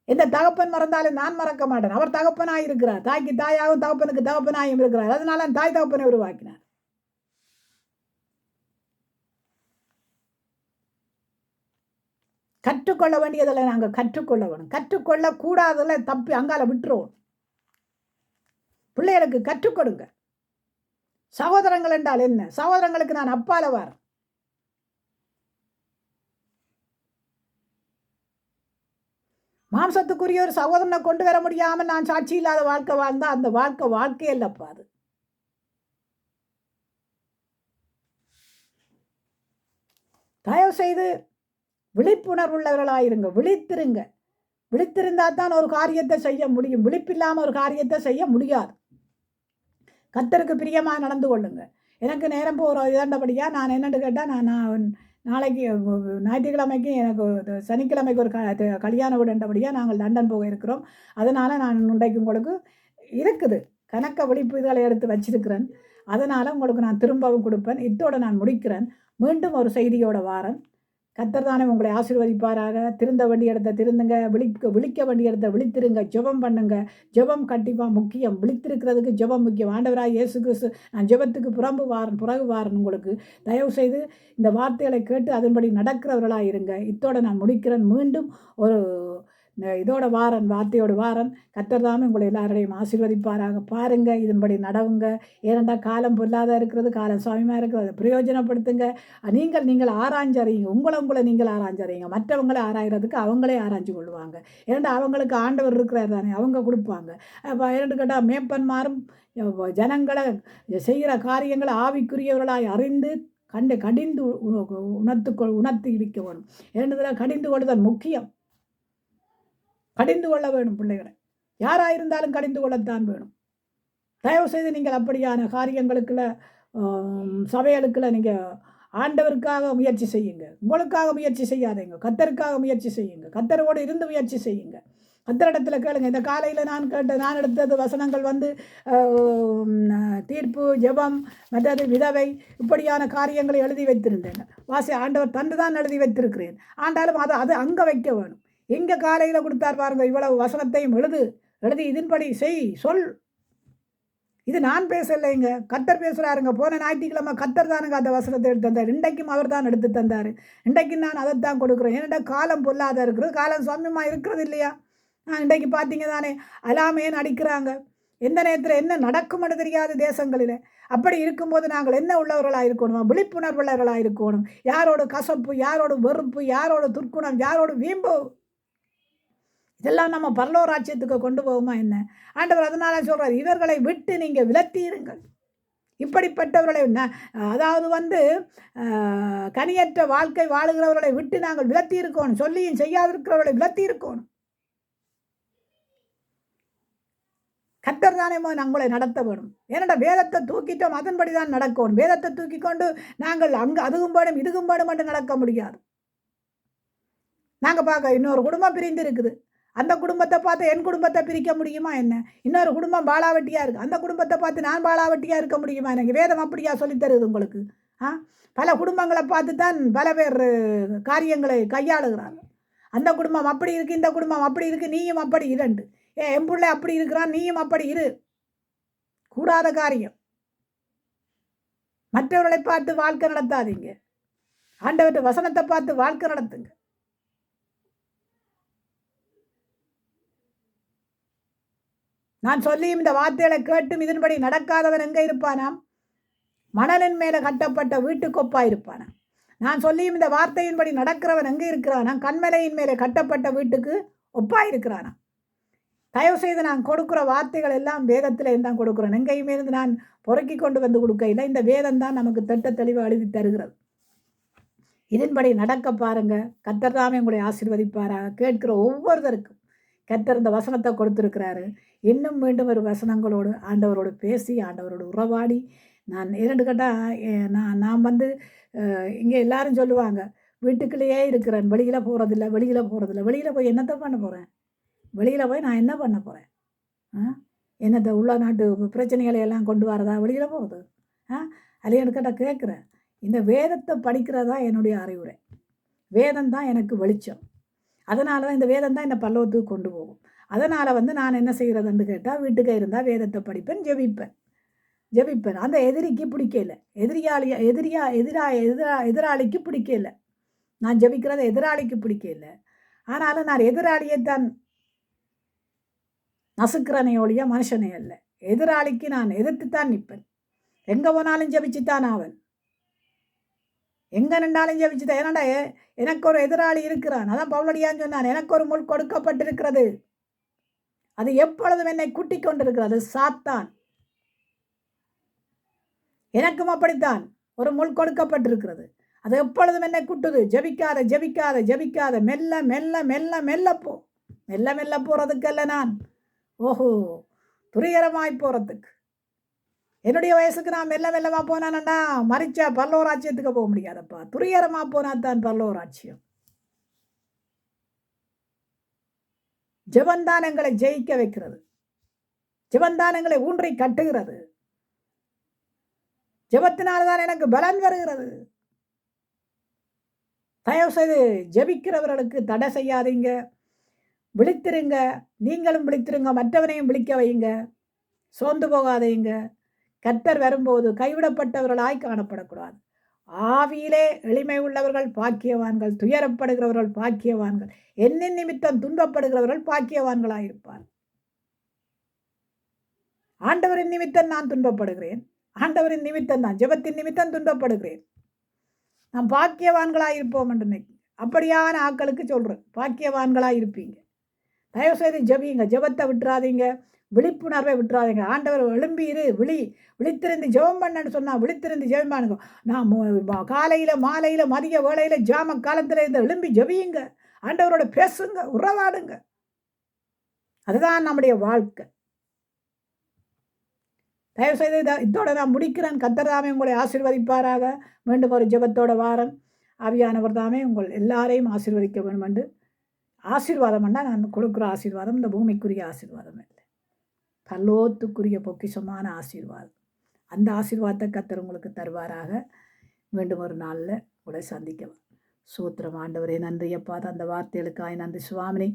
எந்த தகப்பன் மறந்தாலும் நான் மறக்க மாட்டேன். அவர் தகப்பனாக இருக்கிறார், தாய்க்கு தாயாகவும் தகப்பனுக்கு தகப்பனாயும் இருக்கிறார். அதனால தாய் தகப்பனை உருவாக்கினார். கற்றுக்கொள்ள வேண்டியதில் நாங்கள் கற்றுக்கொள்ள வேணும். கற்றுக்கொள்ள கூடாதுல தப்பி அங்கால விட்டுருவோம். பிள்ளைகளுக்கு கற்றுக் கொடுங்க. சகோதரங்கள் என்றால் என்ன? சகோதரங்களுக்கு நான் அப்பால வரேன். மாம்சத்துக்குரிய ஒரு சகோதரனை கொண்டு வர முடியாம நான் சாட்சி இல்லாத வாழ்க்கை வாழ்ந்தா அந்த வாழ்க்கை இல்லப்பா. அது தயவு செய்து விழிப்புணர்வுள்ளவர்களாயிருங்க, விழித்திருங்க. விழித்திருந்தா தான் ஒரு காரியத்தை செய்ய முடியும். விழிப்பில்லாம ஒரு காரியத்தை செய்ய முடியாது. கர்த்தருக்கு பிரியமாக நடந்து கொள்ளுங்க. எனக்கு நேரம் போகிற இதாண்டபடியாக நான் என்னென்னு கேட்டால், நான் நாளைக்கு ஞாயிற்றுக்கிழமைக்கு எனக்கு சனிக்கிழமைக்கு ஒரு கல்யாண வீடுன்றபடியாக நாங்கள் லண்டன் போக இருக்கிறோம். அதனால் நான் இன்றைக்கு உங்களுக்கு இருக்குது கணக்க விழிப்பு இதுகளை எடுத்து வச்சிருக்கிறேன். அதனால் உங்களுக்கு நான் திரும்பவும் கொடுப்பேன். இத்தோடு நான் முடிக்கிறேன். மீண்டும் ஒரு செய்தியோட வாரன். கர்த்தர் தானே உங்களை ஆசீர்வதிப்பாராக. திருந்த வேண்டிய இடத்த திருந்துங்க, விழிக்க வேண்டிய இடத்த விழித்திருங்க, ஜெபம் பண்ணுங்க. ஜெபம் கண்டிப்பாக முக்கியம். விழித்திருக்கிறதுக்கு ஜெபம் முக்கியம். ஆண்டவராக இயேசு கிறிஸ்து நான் ஜெபத்துக்கு பிறகு வாரன். உங்களுக்கு தயவு செய்து இந்த வார்த்தைகளை கேட்டு அதன்படி நடக்கிறவர்களாக இருங்க. இத்தோடு நான் முடிக்கிறேன். மீண்டும் ஒரு இதோட வார்த்தையோட வாரன். கர்த்தர் தாமே உங்களை எல்லாரையும் ஆசீர்வதிப்பாராக. பாருங்க, இதன்படி நடவுங்க. ஏனெண்டா காலம் பொல்லாத இருக்கிறது, காலம் சுவாமியாக இருக்கிறது. அதை பிரயோஜனப்படுத்துங்க. நீங்கள் ஆராய்ஞ்சறியுங்க. உங்களை நீங்கள் ஆராய்ஞ்சறியுங்க. மற்றவங்களை ஆராய்கிறதுக்கு அவங்களே ஆராய்ஞ்சு கொள்வாங்க. ஏனெண்டா அவங்களுக்கு ஆண்டவர் இருக்கிறார் தானே, அவங்க கொடுப்பாங்க. அப்போ ஏன்னு கேட்டால் மேப்பன்மாரும் ஜனங்களை செய்கிற காரியங்களை ஆவிக்குரியவர்களாய் அறிந்து கடிந்து உணர்த்தி இருக்க வேணும். ஏன்னு கடிந்து கொள்ளுதல் முக்கியம். கடிந்து கொள்ள வேணும். பிள்ளைகளை யாராயிருந்தாலும் கடிந்து கொள்ளத்தான் வேணும். தயவு செய்து நீங்கள் அப்படியான காரியங்களுக்குள்ள சபைகளுக்குள்ள நீங்கள் ஆண்டவருக்காக முயற்சி செய்யுங்க. உங்களுக்காக முயற்சி செய்யாதீங்க, கர்த்தருக்காக முயற்சி செய்யுங்க. கர்த்தரோடு இருந்து முயற்சி செய்யுங்க. கர்த்தரிடத்துல கேளுங்க. இந்த காலையில் நான் எடுத்தது வசனங்கள் தீர்ப்பு, ஜெபம், மற்றது விதவை, இப்படியான காரியங்களை எழுதி வைத்திருந்தேன். ஆண்டவர் தந்து தான் எழுதி வைத்திருக்கிறேன். ஆண்டாலும் அது அங்கே வைக்க வேணும். எங்கே காலையில் கொடுத்தார் பாருங்க, இவ்வளவு வசனத்தையும் எழுதி இதன்படி சொல். இது நான் பேசலைங்க, கர்த்தர் பேசுகிறாருங்க. போன ஞாயிற்றுக்கிழமை கர்த்தர் தானுங்க அந்த வசனத்தை எடுத்து தந்தார். இன்றைக்கும் அவர் தான் எடுத்து தந்தார். இன்றைக்கும் நான் அதைத்தான் கொடுக்குறேன். ஏன்னா காலம் பொல்லாத இருக்கிறது, காலம் சமயமாக இருக்கிறது இல்லையா? இன்றைக்கு பார்த்தீங்க தானே, அலாமேன்னு அடிக்கிறாங்க. எந்த நேரத்தில் என்ன நடக்கும்னு தெரியாது தேசங்களில். அப்படி இருக்கும்போது நாங்கள் என்ன உள்ளவர்களாக இருக்கணும்? விழிப்புணர்வுள்ளவர்களாக இருக்கணும். யாரோட கசப்பு, யாரோட வெறுப்பு, யாரோட துர்க்குணம், யாரோட வீம்பு இதெல்லாம் நம்ம பரலோக ராஜ்யத்துக்கு கொண்டு போகுமா என்ன? ஆண்டவர் அதனால சொல்கிறார், இவர்களை விட்டு நீங்கள் விலத்தியிருங்கள். இப்படிப்பட்டவர்களை அதாவது கனியற்ற வாழ்க்கை வாழுகிறவர்களை விட்டு நாங்கள் விலத்தி இருக்கணும். சொல்லியும் செய்யாதிருக்கிறவர்களை விலத்தி இருக்கணும். கர்த்தர் தானே நம்மளை நடத்த வேணும். ஏன்னா வேதத்தை தூக்கிட்டோம், அதன்படி தான் நடக்கணும். வேதத்தை தூக்கி கொண்டு நாங்கள் அங்கே அதுவும் பாடும் இதுக்கும் பாடும் மட்டும் நடக்க முடியாது. நாங்கள் பார்க்க இன்னொரு குடும்பம் பிரிந்து இருக்குது. அந்த குடும்பத்தை பார்த்து என் குடும்பத்தை பிரிக்க முடியுமா என்ன? இன்னொரு குடும்பம் பாலாவட்டியாக இருக்குது. அந்த குடும்பத்தை பார்த்து நான் பாலாவட்டியாக இருக்க முடியுமா? எனக்கு வேதம் அப்படியா சொல்லித்தருது உங்களுக்கு? பல குடும்பங்களை பார்த்து தான் பல பேர் காரியங்களை கையாளுகிறாங்க. அந்த குடும்பம் அப்படி இருக்குது, இந்த குடும்பம் அப்படி இருக்குது, நீயும் அப்படி இரண்டு. என் பிள்ளை அப்படி இருக்கிறான், நீயும் அப்படி இரு. கூடாத காரியம். மற்றவர்களை பார்த்து வாழ்க்கை நடத்தாதீங்க. ஆண்டவர்கிட்ட வசனத்தை பார்த்து வாழ்க்கை நடத்துங்க. நான் சொல்லியும் இந்த வார்த்தைகளை கேட்டும் இதன்படி நடக்காதவன் எங்கே இருப்பானாம்? மணலின் மேலே கட்டப்பட்ட வீட்டுக்கொப்பாக இருப்பானாம். நான் சொல்லியும் இந்த வார்த்தையின்படி நடக்கிறவன் எங்கே இருக்கிறானாம்? கண்மலையின் மேலே கட்டப்பட்ட வீட்டுக்கு ஒப்பாக இருக்கிறானாம். தயவு செய்து நான் கொடுக்குற வார்த்தைகள் எல்லாம் வேதத்தில் தான் கொடுக்குறேன். எங்கேயுமே இருந்து நான் பொறுக்கி கொண்டு வந்து கொடுக்கையில் இந்த வேதம் தான் நமக்கு திட்ட தெளிவாக எழுதி தருகிறது. இதன்படி நடக்க பாருங்க. கர்த்தர் தாமே உங்களை ஆசீர்வதிப்பாராக. கேட்கிற ஒவ்வொருத்தருக்கும் கர்த்தர் இந்த வசனத்தை கொடுத்துருக்கிறாரு. இன்னும் மீண்டும் ஒரு வசனங்களோடு ஆண்டவரோடு பேசி ஆண்டவரோடு உறவாடி நான் 2 கட்டாக நான் இங்கே எல்லாரும் சொல்லுவாங்க, வீட்டுக்குள்ளேயே இருக்கிறேன், வெளியில் போகிறதில்ல. வெளியில் போய் என்னத்தை பண்ண போகிறேன்? வெளியில் போய் நான் என்ன பண்ண போகிறேன்? என்னத்தை உள்ள நாட்டு பிரச்சனைகளை எல்லாம் கொண்டு வரதா வெளியில் போகிறது? அல்லையான்னு கேட்குறேன். இந்த வேதத்தை படிக்கிறதா என்னுடைய அறிவுரை. வேதம் தான் எனக்கு வெளிச்சம். அதனால தான் இந்த வேதம் தான் என்னை பல்லவத்துக்கு கொண்டு போகும். அதனால் நான் என்ன செய்கிறதுன்னு கேட்டால், வீட்டுக்கு இருந்தால் வேதத்தை படிப்பேன், ஜெபிப்பேன். அந்த எதிரிக்கு பிடிக்கல. எதிராளிக்கு பிடிக்கல. நான் ஜெபிக்கிறத எதிராளிக்கு பிடிக்கல. ஆனாலும் நான் எதிராளியை தான் நசுக்கிறனே ஒழிய மனுஷனே அல்ல. எதிராளிக்கு நான் எதிர்த்துத்தான் நிற்பேன். எங்கே போனாலும் ஜெபிச்சுத்தான் ஆவன். எங்கே நின்றாலும் ஜெபிச்சுதான். ஏன்னாடா எனக்கு ஒரு எதிராளி இருக்கிறான். அதான் பவுலடியான்னு சொன்னான், எனக்கு ஒரு முள் கொடுக்கப்பட்டிருக்கிறது, அது எப்பொழுதும் என்னை கூட்டிக் கொண்டிருக்கிறது, சாத்தான். எனக்கும் அப்படித்தான் ஒரு முள் கொடுக்கப்பட்டிருக்கிறது, அது எப்பொழுதும் என்னை கூட்டுது. ஜெபிக்காத மெல்ல மெல்ல மெல்ல மெல்ல போ. மெல்ல போகிறதுக்கல்ல நான் துரியரமாய் போகிறதுக்கு. என்னுடைய வயசுக்கு நான் மெல்லமாக போனானண்டா மறிச்சா பரலோராட்சியத்துக்கு போக முடியாதப்பா. துரியரமாக போனால் தான் பரலோராட்சியம். ஜெபந்தான் எங்களை ஜெயிக்க வைக்கிறது. ஜெபந்தான் எங்களை ஊன்றி கட்டுகிறது. ஜெபத்தினால்தான் எனக்கு பலன் வருகிறது. தயவு செய்து ஜெபிக்கிறவர்களுக்கு தடை செய்யாதீங்க. விழித்திருங்க. நீங்களும் விழித்திருங்க, மற்றவனையும் விழிக்க வையுங்க. சோர்ந்து போகாதீங்க. கர்த்தர் வரும்போது கைவிடப்பட்டவர்களாய் காணப்படக்கூடாது. ஆவியிலே எளிமை உள்ளவர்கள் பாக்கியவான்கள், துயரப்படுகிறவர்கள் பாக்கியவான்கள், என்னின் நிமித்தம் துன்பப்படுகிறவர்கள் பாக்கியவான்களாயிருப்பார். ஆண்டவரின் நிமித்தம் நான் துன்பப்படுகிறேன். ஆண்டவரின் நிமித்தம் தான், ஜெபத்தின் நிமித்தம் துன்பப்படுகிறேன். நாம் பாக்கியவான்களாயிருப்போம் என்று நினைக்கிறேன். அப்படியான ஆட்களுக்கு சொல்கிறேன், பாக்கியவான்களாயிருப்பீங்க. தயவு செய்து ஜெபிங்க. ஜெபத்தை விட்டுறாதீங்க, விழிப்புணர்வை விட்டுறாதீங்க. ஆண்டவர் எழும்பி விழித்திருந்து ஜெபம் பண்ணன்னு சொன்னால் விழித்திருந்து ஜெபம் பண்ணுங்க. நான் காலையில் மாலையில் மதிய வேளையில் ஜாம காலத்தில் இருந்து எழும்பி ஜெபியுங்க. ஆண்டவரோட பேசுங்க, உறவாடுங்க. அதுதான் நம்முடைய வாழ்க்கை. தயவு செய்து இதோட நான் முடிக்கிறேன். கர்த்தர் தாமே உங்களை ஆசீர்வதிப்பாராக. மீண்டும் ஒரு ஜெபத்தோட வாரன். ஆவியானவர் தாமே உங்கள் எல்லாரையும் ஆசீர்வதிக்க வேண்டும் என்று. ஆசீர்வாதம் பண்ணால் நான் கொடுக்குற ஆசீர்வாதம் இந்த பூமிக்குரிய ஆசீர்வாதம் இல்லை, பரலோகத்துக்குரிய பொக்கிஷமான ஆசீர்வாதம். அந்த ஆசீர்வாதத்தை கர்த்தர் உங்களுக்கு தருவாராக. மீண்டும் ஒரு நாளில் உங்களை சந்திக்கலாம். சூத்திரம். ஆண்டவரே நன்றி அப்பா. அந்த வார்த்தைகளுக்காய் நன்றி சுவாமினி.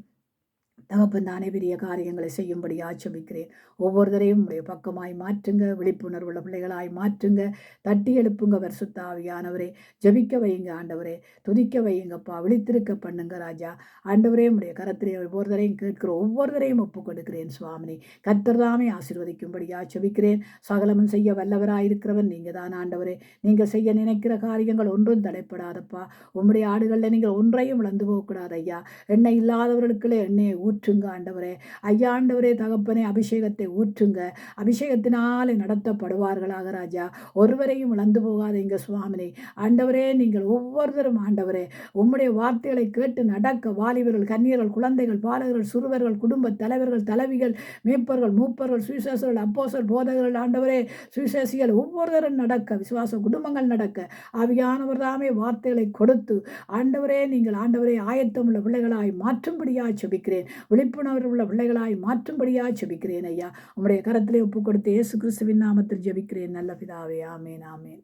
தகப்பன் தானே பெரிய காரியங்களை செய்யும்படி ஆட்சேபிக்கிறேன். ஒவ்வொருத்தரையும் உடைய பக்கமாய் மாற்றுங்க. விழிப்புணர்வுள்ள பிள்ளைகளாய் மாற்றுங்க. தட்டி எழுப்புங்க பரிசுத்த ஆவியானவரே. ஜெபிக்க வையுங்க ஆண்டவரே. துதிக்க வையுங்கப்பா. விழித்திருக்க பண்ணுங்க ராஜா. ஆண்டவரே உடைய கரத்திலே ஒவ்வொருத்தரையும் கேட்கிற ஒவ்வொருத்தரையும் ஒப்புக் கொடுக்கிறேன் சுவாமினி. கர்த்தர் தாமே ஆசீர்வதிக்கும்படி ஆட்சேபிக்கிறேன். சகலமும் செய்ய வல்லவராயிருக்கிறவன் நீங்கள் தான் ஆண்டவரே. நீங்கள் செய்ய நினைக்கிற காரியங்கள் ஒன்றும் தடைப்படாதப்பா. உம்முடைய ஆடுகளில் நீங்கள் ஒன்றையும் இழந்து போகக்கூடாது ஐயா. எண்ணெய் இல்லாதவர்களுக்குள்ளே எண்ணெயை ஊற்றுங்க ஆண்டவரே. ஐயா ஆண்டவரே தகப்பனே, அபிஷேகத்தை ஊற்றுங்க. அபிஷேகத்தினாலே நடத்தப்படுவார்களாக ராஜா. ஒருவரையும் இழந்து போகாதீங்க சுவாமினே. ஆண்டவரே, நீங்கள் ஒவ்வொருத்தரும் ஆண்டவரே உம்முடைய வார்த்தைகளை கேட்டு நடக்க வாலிபர்கள், கன்னியர்கள், குழந்தைகள், பாலகர்கள், சிறுவர்கள், குடும்ப தலைவர்கள், தலைவிகள், மேய்ப்பர்கள், மூப்பர்கள், சுவிசேஷர்கள், அப்போஸ்தலர், போதகர்கள், ஆண்டவரே சுவிசேஷிகள் ஒவ்வொருவரும் நடக்க, விசுவாச குடும்பங்கள் நடக்க ஆவியானவர் தாமே வார்த்தைகளை கொடுத்து ஆண்டவரே, நீங்கள் ஆண்டவரே ஆயத்தமுள்ள பிள்ளைகளாய் மாற்றும்படியாய் செபிக்கிறேன். விழிப்புணர்வு உள்ள பிள்ளைகளாய் மாற்றும்படியாய் செபிக்கிறேன் ஐயா. உம்முடைய கரத்திலே ஒப்புக் கொடுத்து இயேசு கிறிஸ்துவின் நாமத்தில் ஜெபிக்கிறேன் நல்ல பிதாவே. ஆமேன், ஆமேன்.